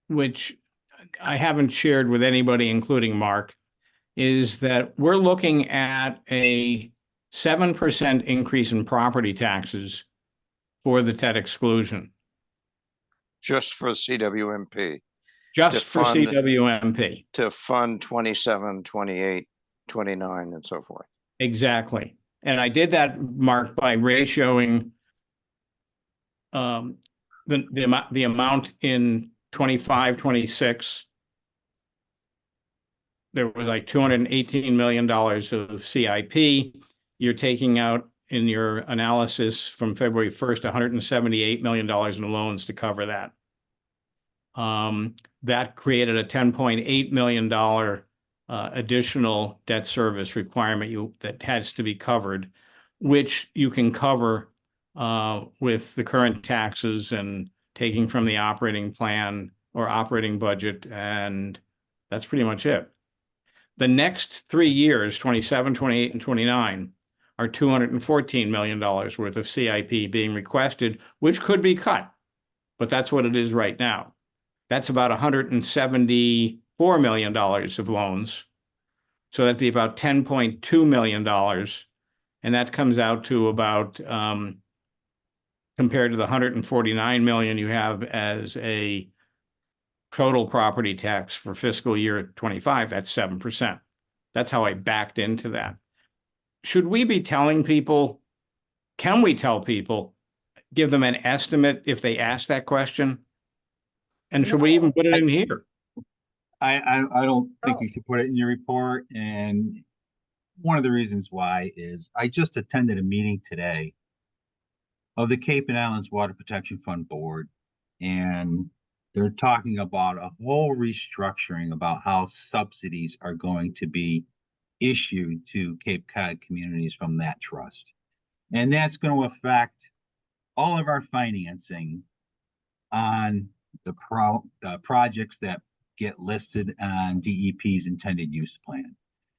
which I haven't shared with anybody, including Mark, is that we're looking at a 7% increase in property taxes for the debt exclusion,
Just for CWMP,
just for
fund-
CWMP.
to fund 27, 28, 29, and so forth.
Exactly. And I did that, Mark, by ratioing the amount in 25, 26. There was like $218 million of CIP. You're taking out in your analysis from February 1st, $178 million in loans to cover that. That created a $10.8 million additional debt service requirement that has to be covered, which you can cover with the current taxes and taking from the operating plan or operating budget, and that's pretty much it. The next 3 years, 27, 28, and 29, are $214 million worth of CIP being requested, which could be cut, but that's what it is right now. That's about $174 million of loans. So that'd be about $10.2 million. And that comes out to about, compared to the $149 million you have as a total property tax for fiscal year 25, that's 7%. That's how I backed into that. Should we be telling people, can we tell people, give them an estimate if they ask that question? And should we even put it in here?
I don't think
No.
you should put it in your report, and one of the reasons why is I just attended a meeting today of the Cape and Islands Water Protection Fund Board, and they're talking about a whole restructuring about how subsidies are going to be issued to Cape Cod communities from that trust. And that's going to affect all of our financing on the projects that get listed on DEP's intended use plan.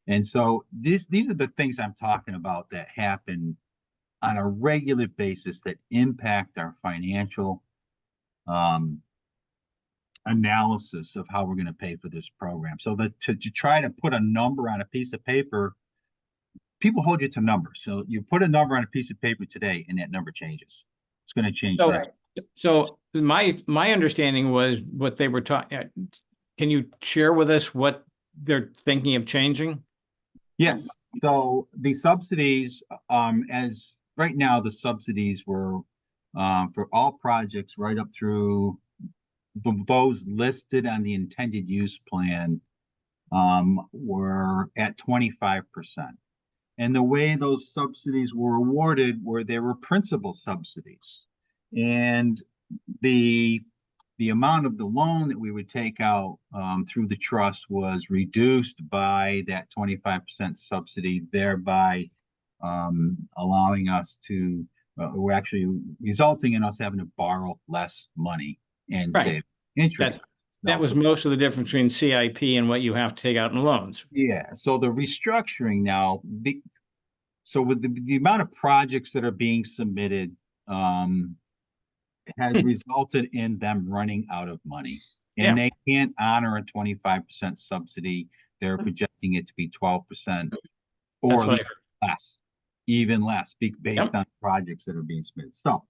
And so these are the things I'm talking about that happen on a regular basis that impact our financial analysis of how we're going to pay for this program. So that to try to put a number on a piece of paper, people hold you to numbers. So you put a number on a piece of paper today and that number changes. It's going to change next.
So my understanding was what they were talking. Can you share with us what they're thinking of changing?
Yes. So the subsidies, as right now, the subsidies were for all projects right up through those listed on the intended use plan were at 25%. And the way those subsidies were awarded were they were principal subsidies. And the the amount of the loan that we would take out through the trust was reduced by that 25% subsidy, thereby allowing us to, we're actually resulting in us having to borrow less money and
Right.
save interest.
That was most of the difference between CIP and what you have to take out in loans.
Yeah, so the restructuring now, so with the amount of projects that are being submitted, has resulted in them running out of money. And
Yeah.
they can't honor a 25% subsidy. They're projecting it to be 12% or
That's what I heard.
less, even less, based on projects that are being submitted. So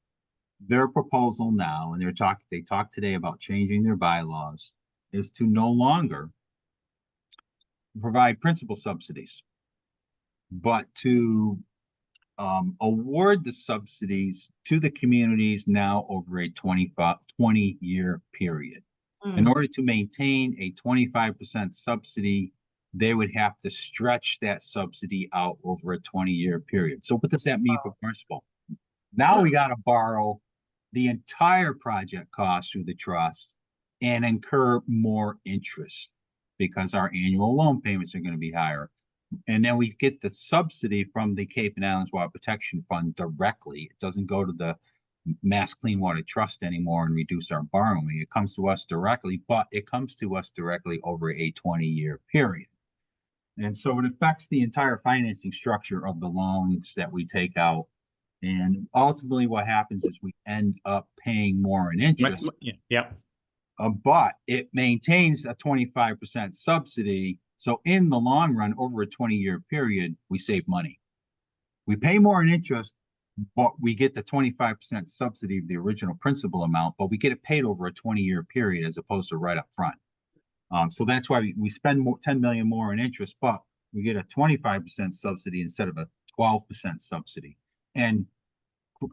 their proposal now, and they talked today about changing their bylaws, is to no longer provide principal subsidies, but to award the subsidies to the communities now over a 20-year period. In order to maintain a 25% subsidy, they would have to stretch that subsidy out over a 20-year period. So what does that mean for Barnstable? Now we got to borrow the entire project cost through the trust and incur more interest because our annual loan payments are going to be higher. And then we get the subsidy from the Cape and Islands Water Protection Fund directly. It doesn't go to the Mass Clean Water Trust anymore and reduce our borrowing. It comes to us directly, but it comes to us directly over a 20-year period. And so it affects the entire financing structure of the loans that we take out. And ultimately what happens is we end up paying more in interest.
Yeah.
But it maintains a 25% subsidy. So in the long run, over a 20-year period, we save money. We pay more in interest, but we get the 25% subsidy of the original principal amount, but we get it paid over a 20-year period as opposed to right up front. So that's why we spend 10 million more in interest, but we get a 25% subsidy instead of a 12% subsidy. And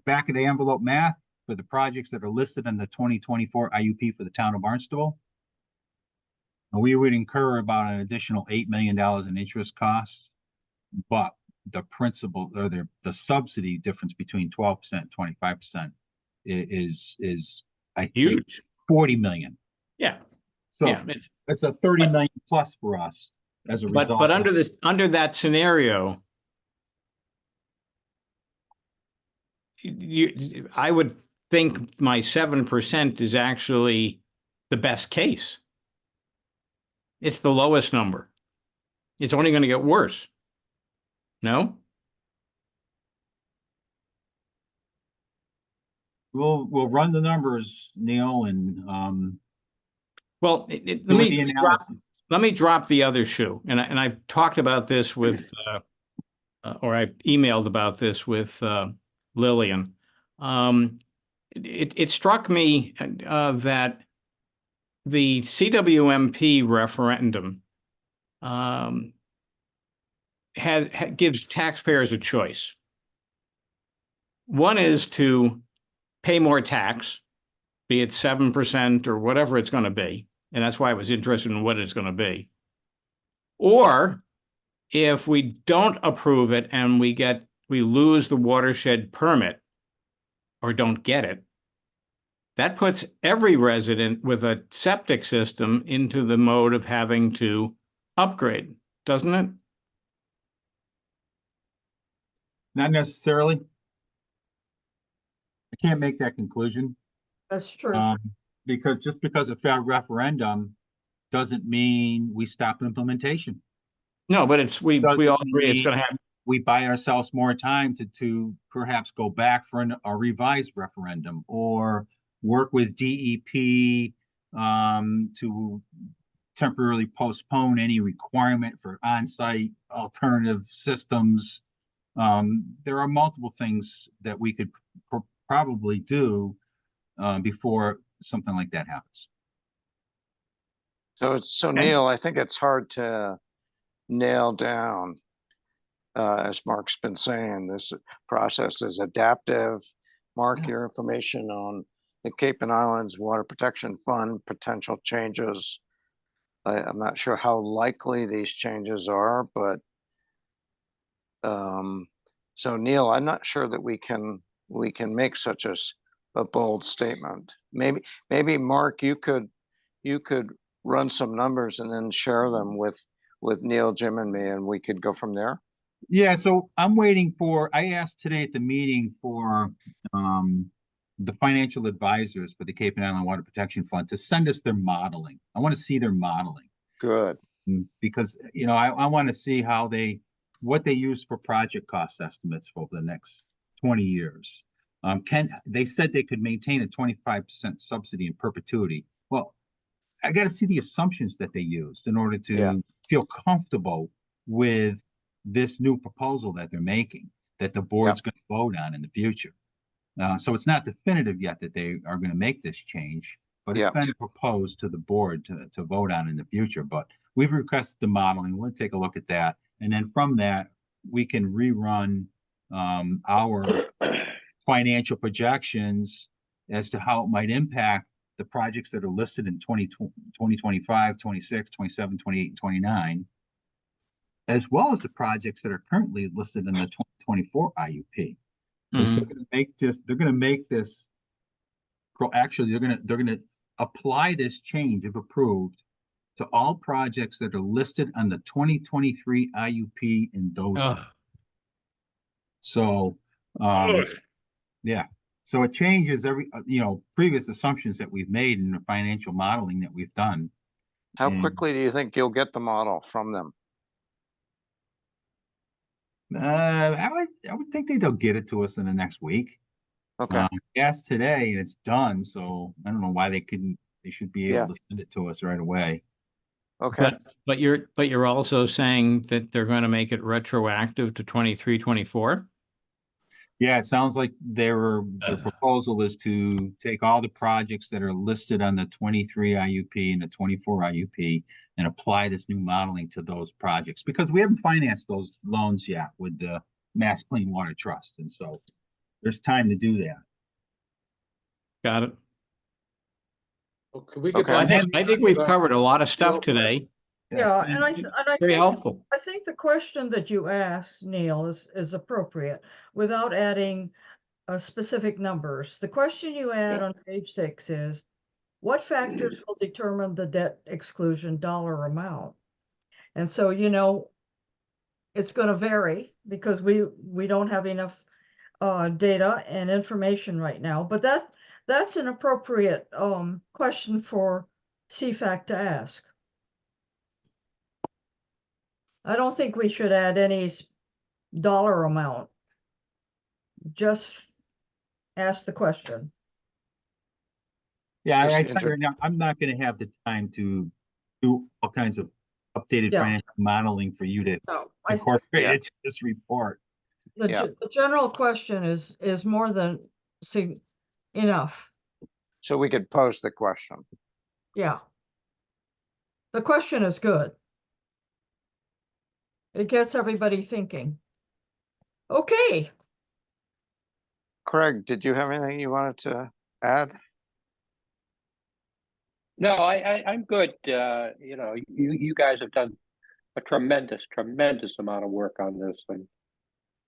back of the envelope math for the projects that are listed in the 2024 IUP for the town of Barnstable, we would incur about an additional $8 million in interest costs, but the principal or the subsidy difference between 12% and 25% is I think
huge.
40 million.
Yeah.
So
yeah.
it's a 30 million plus for us as a result.
But under that scenario, I would think my 7% is actually the best case. It's the lowest number. It's only going to get worse. No?
We'll run the numbers, Neil, and
well, let me drop the other shoe. And I've talked about this with, or I've emailed about this with Lillian. It struck me that the CWMP referendum gives taxpayers a choice. One is to pay more tax, be it 7% or whatever it's going to be, and that's why I was interested in what it's going to be. Or if we don't approve it and we lose the watershed permit or don't get it, that puts every resident with a septic system into the mode of having to upgrade, doesn't it?
not necessarily. I can't make that conclusion.
That's true.
Because just because it failed referendum doesn't mean we stop implementation.
No, but we all agree it's going to happen.
We buy ourselves more time to perhaps go back for a revised referendum or work with DEP to temporarily postpone any requirement for on-site alternative systems. There are multiple things that we could probably do before something like that happens.
So Neil, I think it's hard to nail down, as Mark's been saying, this process is adaptive. Mark, your information on the Cape and Islands Water Protection Fund potential changes. I'm not sure how likely these changes are, but so Neil, I'm not sure that we can make such a a bold statement. Maybe Mark, you could run some numbers and then share them with Neil, Jim, and me, and we could go from there.
Yeah, so I'm waiting for, I asked today at the meeting for the financial advisors for the Cape and Island Water Protection Fund to send us their modeling. I want to see their modeling.
Good.
Because, I want to see what they use for project cost estimates for the next 20 years. They said they could maintain a 25% subsidy in perpetuity. Well, I got to see the assumptions that they used in order to feel comfortable with this new proposal that they're making, that the board's going to vote on in the future. So it's not definitive yet that they are going to make this change, but it's been proposed to the board to vote on in the future. But we've requested the modeling. We'll take a look at that. And then from that, we can rerun our financial projections as to how it might impact the projects that are listed in 2025, 26, 27, 28, and 29, as well as the projects that are currently listed in the 2024 IUP. Because they're going to make this, actually, they're going to apply this change, if approved, to all projects that are listed on the 2023 IUP in those. So, yeah. So it changes previous assumptions that we've made in the financial modeling that we've done.
How quickly do you think you'll get the model from them?
I would think they'll get it to us in the next week.
Okay.
Yes, today and it's done. So I don't know why they should be able to send it to us right away.
Okay.
But you're also saying that they're going to make it retroactive to 23, 24?
Yeah, it sounds like their proposal is to take all the projects that are listed on the 23 IUP and the 24 IUP and apply this new modeling to those projects, because we haven't financed those loans yet with the Mass Clean Water Trust. And so there's time to do that.
Got it.
Well, could we get
I think we've covered a lot of stuff today.
Yeah, and I
Very
think
helpful.
I think the question that you asked, Neil, is appropriate without adding specific numbers. The question you add on page 6 is, what factors will determine the debt exclusion dollar amount? And so, it's going to vary because we don't have enough data and information right now. But that's an appropriate question for CFAC to ask. I don't think we should add any dollar amount. Just ask the question.
Yeah,
Just
I tell you right now, I'm not going to have the time to do all kinds of updated financial modeling for you to incorporate it to this report.
The general question is more than enough.
So we could pose the question.
Yeah. The question is good. It gets everybody thinking. Okay.
Craig, did you have anything you wanted to add?
No, I'm good. You guys have done a tremendous amount of work on this, and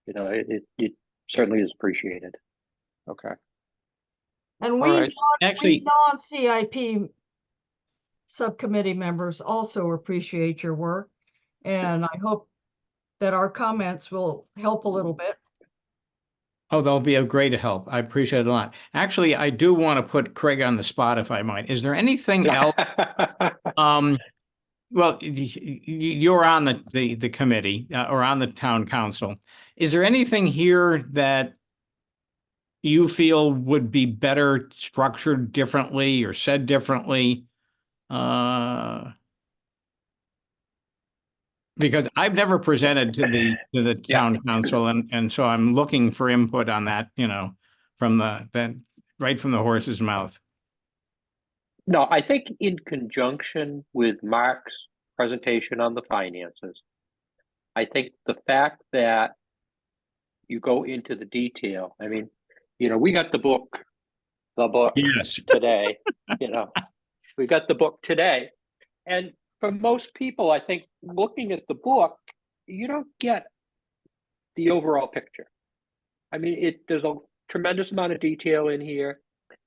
it certainly is appreciated.
Okay.
And we non-CIP subcommittee members also appreciate your work, and I hope that our comments will help a little bit.
Oh, they'll be of great help. I appreciate it a lot. Actually, I do want to put Craig on the spot, if I might. Is there anything else? Well, you're on the committee or on the town council. Is there anything here that you feel would be better structured differently or said differently? Because I've never presented to the town council, and so I'm looking for input on that, from right from the horse's mouth.
No, I think in conjunction with Mark's presentation on the finances, I think the fact that you go into the detail, I mean, we got the book
Yes.
today, we got the book today. And for most people, I think looking at the book, you don't get the overall picture. I mean, there's a tremendous amount of detail in here.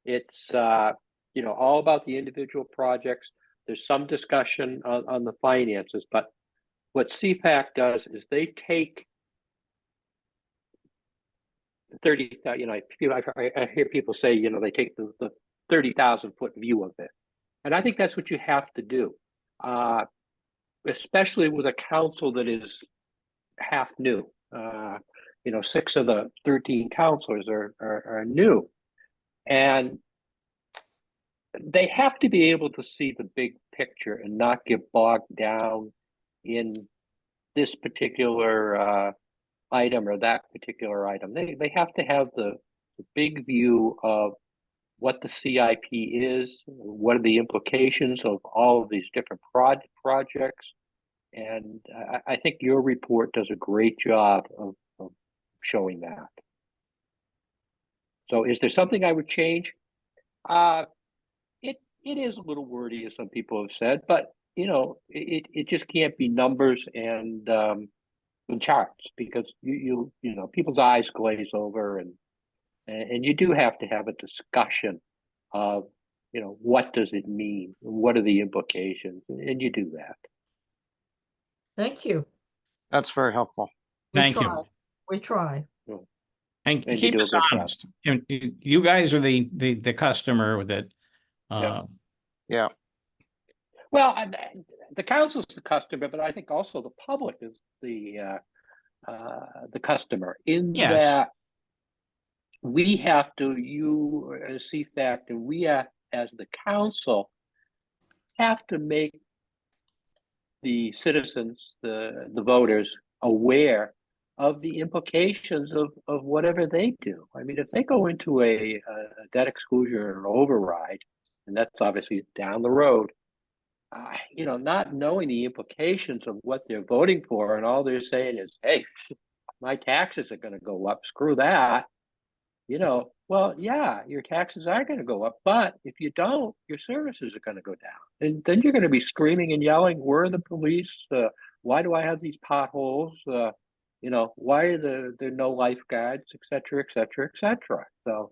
It's, all about the individual projects. There's some discussion on the finances, but what CPAC does is they take 30, I hear people say, they take the 30,000 foot view of it. And I think that's what you have to do, especially with a council that is half new. 6 of the 13 councilors are new. And they have to be able to see the big picture and not get bogged down in this particular item or that particular item. They have to have the big view of what the CIP is, what are the implications of all of these different projects. And I think your report does a great job of showing that. So is there something I would change? It is a little wordy, as some people have said, but it just can't be numbers and charts, because you people's eyes glaze over, and you do have to have a discussion of what does it mean, what are the implications, and you do that.
Thank you.
That's very helpful.
Thank you.
We try.
And
And you
keep
do a
us
good job.
honest. And you guys are the customer that,
Yeah.
Well, the council's the customer, but I think also the public is the customer, in
Yes.
that we have to, you as CFAC, and we as the council have to make the citizens, the voters, aware of the implications of whatever they do. I mean, if they go into a debt exclusion or override, and that's obviously down the road, not knowing the implications of what they're voting for, and all they're saying is, hey, my taxes are going to go up, screw that. Well, yeah, your taxes are going to go up, but if you don't, your services are going to go down. And then you're going to be screaming and yelling, where are the police? Why do I have these potholes? Why are there no lifeguards, et cetera, et cetera, et cetera. So,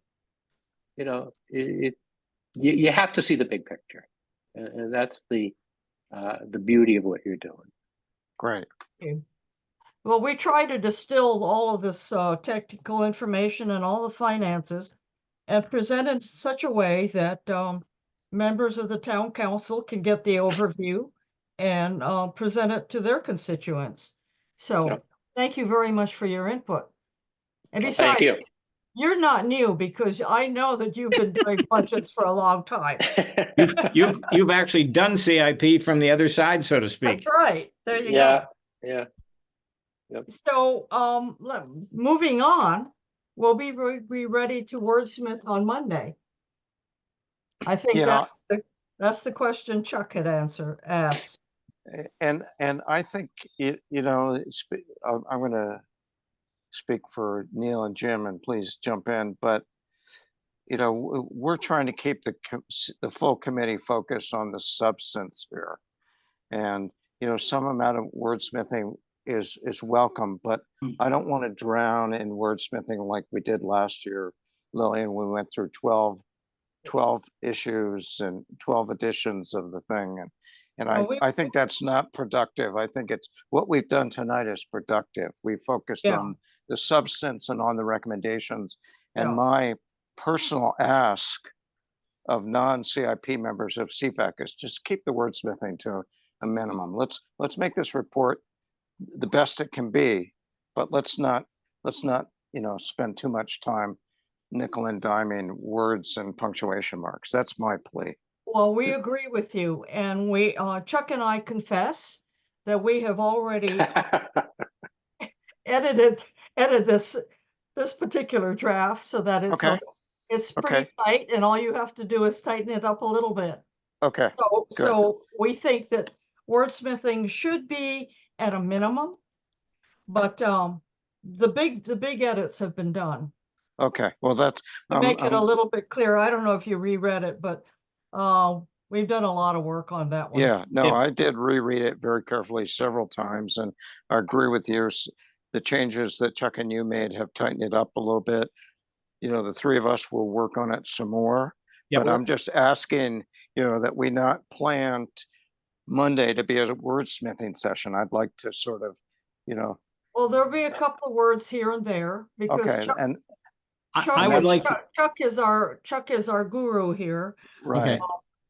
you have to see the big picture. And that's the beauty of what you're doing.
Great.
Well, we try to distill all of this technical information and all the finances and present it in such a way that members of the town council can get the overview and present it to their constituents. So
Yep.
Thank you very much for your input. And
Well,
besides,
thank you.
you're not new, because I know that you've been doing budgets for a long time.
You've actually done CIP from the other side, so to speak.
That's right. There you
Yeah.
go.
Yeah.
So, moving on, we'll be ready to wordsmith on Monday. I think
Yeah.
that's the question Chuck had asked.
And I think, I'm going to speak for Neil and Jim, and please jump in, but we're trying to keep the full committee focused on the substance here. And, some amount of wordsmithing is welcome, but I don't want to drown in wordsmithing like we did last year, Lillian. We went through 12 issues and 12 editions of the thing. And I think that's not productive. I think it's what we've done tonight is productive. We focused on the substance and on the recommendations. And my personal ask of non-CIP members of CFAC is just keep the wordsmithing to a minimum. Let's make this report the best it can be, but let's not spend too much time nickel and diming words and punctuation marks. That's my plea.
Well, we agree with you, and we Chuck and I confess that we have already edited this particular draft so that it's pretty tight, and all you have to do is tighten it up a little bit.
Okay.
So we think that wordsmithing should be at a minimum, but the big edits have been done.
Okay. Well, that's
to make it a little bit clearer. I don't know if you reread it, but we've done a lot of work on that one.
Yeah, no, I did reread it very carefully several times, and I agree with you. The changes that Chuck and you made have tightened it up a little bit. The three of us will work on it some more.
Yeah,
but I'm just asking, that we not planned Monday to be a wordsmithing session. I'd like to sort of,
Well, there'll be a couple of words here and there because
okay, and
I would like,
Chuck is our guru here.
right.
okay.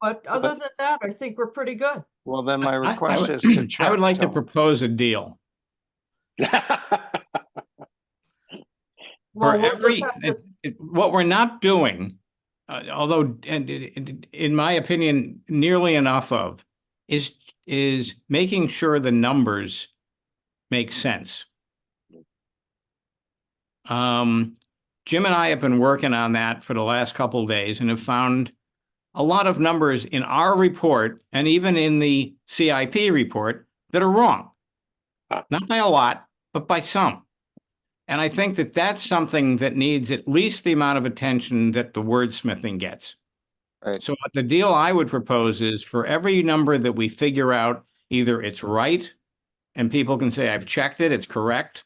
But other than that, I think we're pretty good.
Well, then my
I
request
would-
is to Chuck.
I would like to
tell him.
propose a deal.
Well,
For
we'll just
every,
have to-
what we're not doing, although, and in my opinion, nearly enough of, is making sure the numbers make sense. Jim and I have been working on that for the last couple of days and have found a lot of numbers in our report and even in the CIP report that are wrong. Not by a lot, but by some. And I think that that's something that needs at least the amount of attention that the wordsmithing gets.
Right.
So the deal I would propose is for every number that we figure out, either it's right and people can say, I've checked it, it's correct,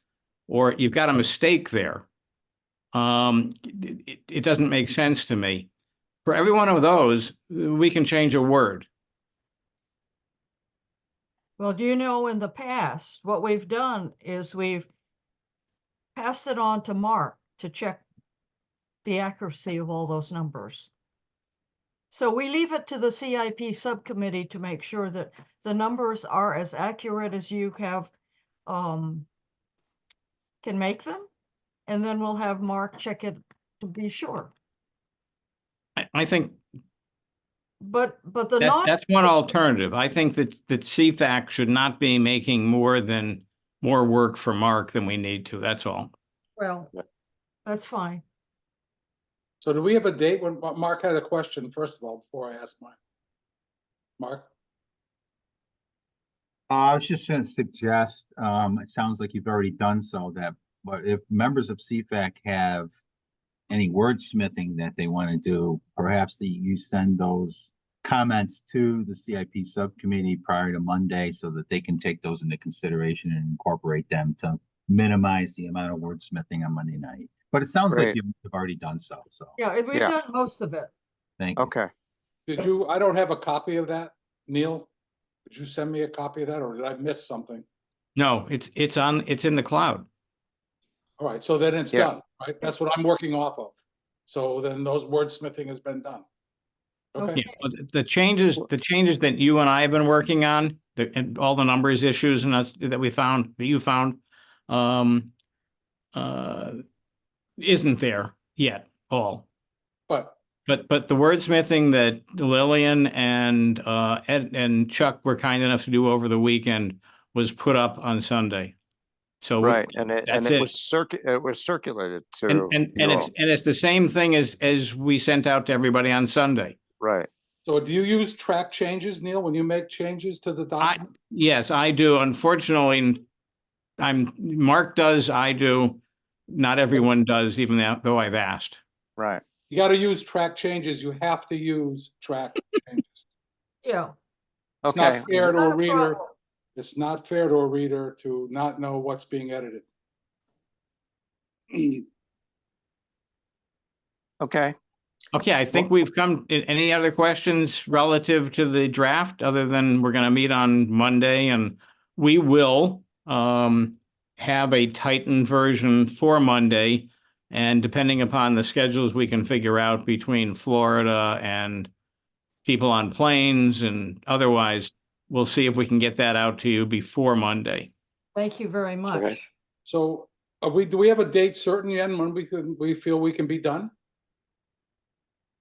or you've got a mistake there. It doesn't make sense to me. For every one of those, we can change a word.
Well, do you know in the past, what we've done is we've passed it on to Mark to check the accuracy of all those numbers. So we leave it to the CIP subcommittee to make sure that the numbers are as accurate as you have, can make them. And then we'll have Mark check it to be sure.
I think
But the non.
that's one alternative. I think that CFAC should not be making more work for Mark than we need to. That's all.
Well, that's fine.
So do we have a date when Mark had a question, first of all, before I ask mine? Mark?
I was just going to suggest, it sounds like you've already done so, but if members of CFAC have any wordsmithing that they want to do, perhaps you send those comments to the CIP subcommittee prior to Monday so that they can take those into consideration and incorporate them to minimize the amount of wordsmithing on Monday night. But it sounds like
Great.
you've already done so.
Yeah, we've
Yeah.
done most of it.
Thank you.
Okay,
I don't have a copy of that, Neil? Did you send me a copy of that, or did I miss something?
No, it's in the cloud.
All right, so then it's
Yeah.
done, right? That's what I'm working off of. So then those wordsmithing has been done. Okay,
Yeah, but the changes that you and I have been working on, and all the numbers issues and that you found, isn't there yet all.
but
But the wordsmithing that Lillian and Ed and Chuck were kind enough to do over the weekend was put up on Sunday. So
right, and
that's
it was circulated to
and
you all.
it's the same thing as we sent out to everybody on Sunday.
Right,
so do you use track changes, Neil, when you make changes to the document?
Yes, I do. Unfortunately, Mark does, I do. Not everyone does, even though I've asked.
right.
You got to use track changes. You have to use track changes.
Yeah.
It's
Okay.
not fair to
Not
a
a
reader.
problem.
It's not fair to a reader to not know what's being edited.
Okay,
Okay, I think we've come, any other questions relative to the draft, other than we're gonna meet on Monday and we will have a tightened version for Monday. And depending upon the schedules we can figure out between Florida and people on planes and otherwise, we'll see if we can get that out to you before Monday.
Thank you very much.
Okay.
So do we have a date certain yet when we feel we can be done?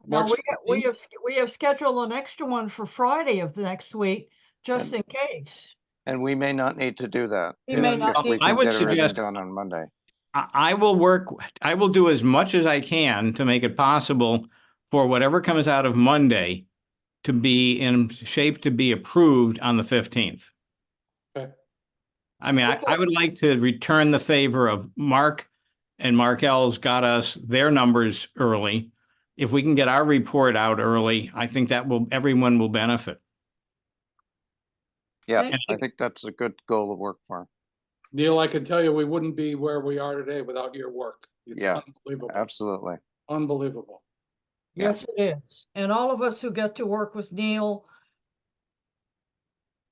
Now,
March
we have scheduled an extra one for Friday of the next week, just in case.
and we may not need to do that.
We may not
if we
need-
I
can
would
get everything
suggest-
done on Monday.
I will do as much as I can to make it possible for whatever comes out of Monday to be in shape to be approved on the 15th.
Okay.
I mean, I would like to return the favor of Mark and Markel's got us their numbers early. If we can get our report out early, I think everyone will benefit.
Yeah,
Thank
I
you.
think that's a good goal to work for.
Neil, I can tell you, we wouldn't be where we are today without your work. It's
Yeah,
unbelievable.
Absolutely.
Unbelievable.
Yeah.
Yes, it is. And all of us who get to work with Neil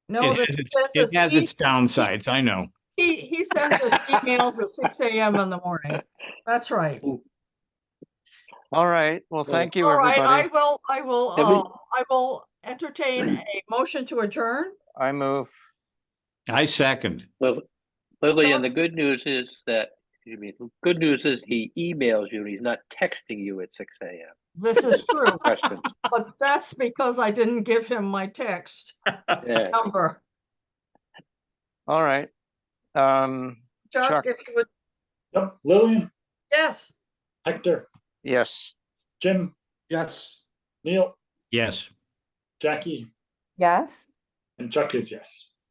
know that
It has its downsides, I know.
he sends us emails at 6 a.m. in the morning. That's right.
All right. Well, thank you,
All right,
everybody.
I will entertain a motion to adjourn.
I move.
I second.
Lillian, the
Chuck?
good news is that, the good news is he emails you and he's not texting you at 6 a.m.
This is true,
Questions.
but that's because I didn't give him my text
Yeah.
number.
All right.
Chuck,
Chuck.
if you would,
Yep, Lillian,
yes.
Hector,
Yes.
Jim,
Yes.
Neil,
Yes.
Jackie,
Yes?
and Chuck is yes.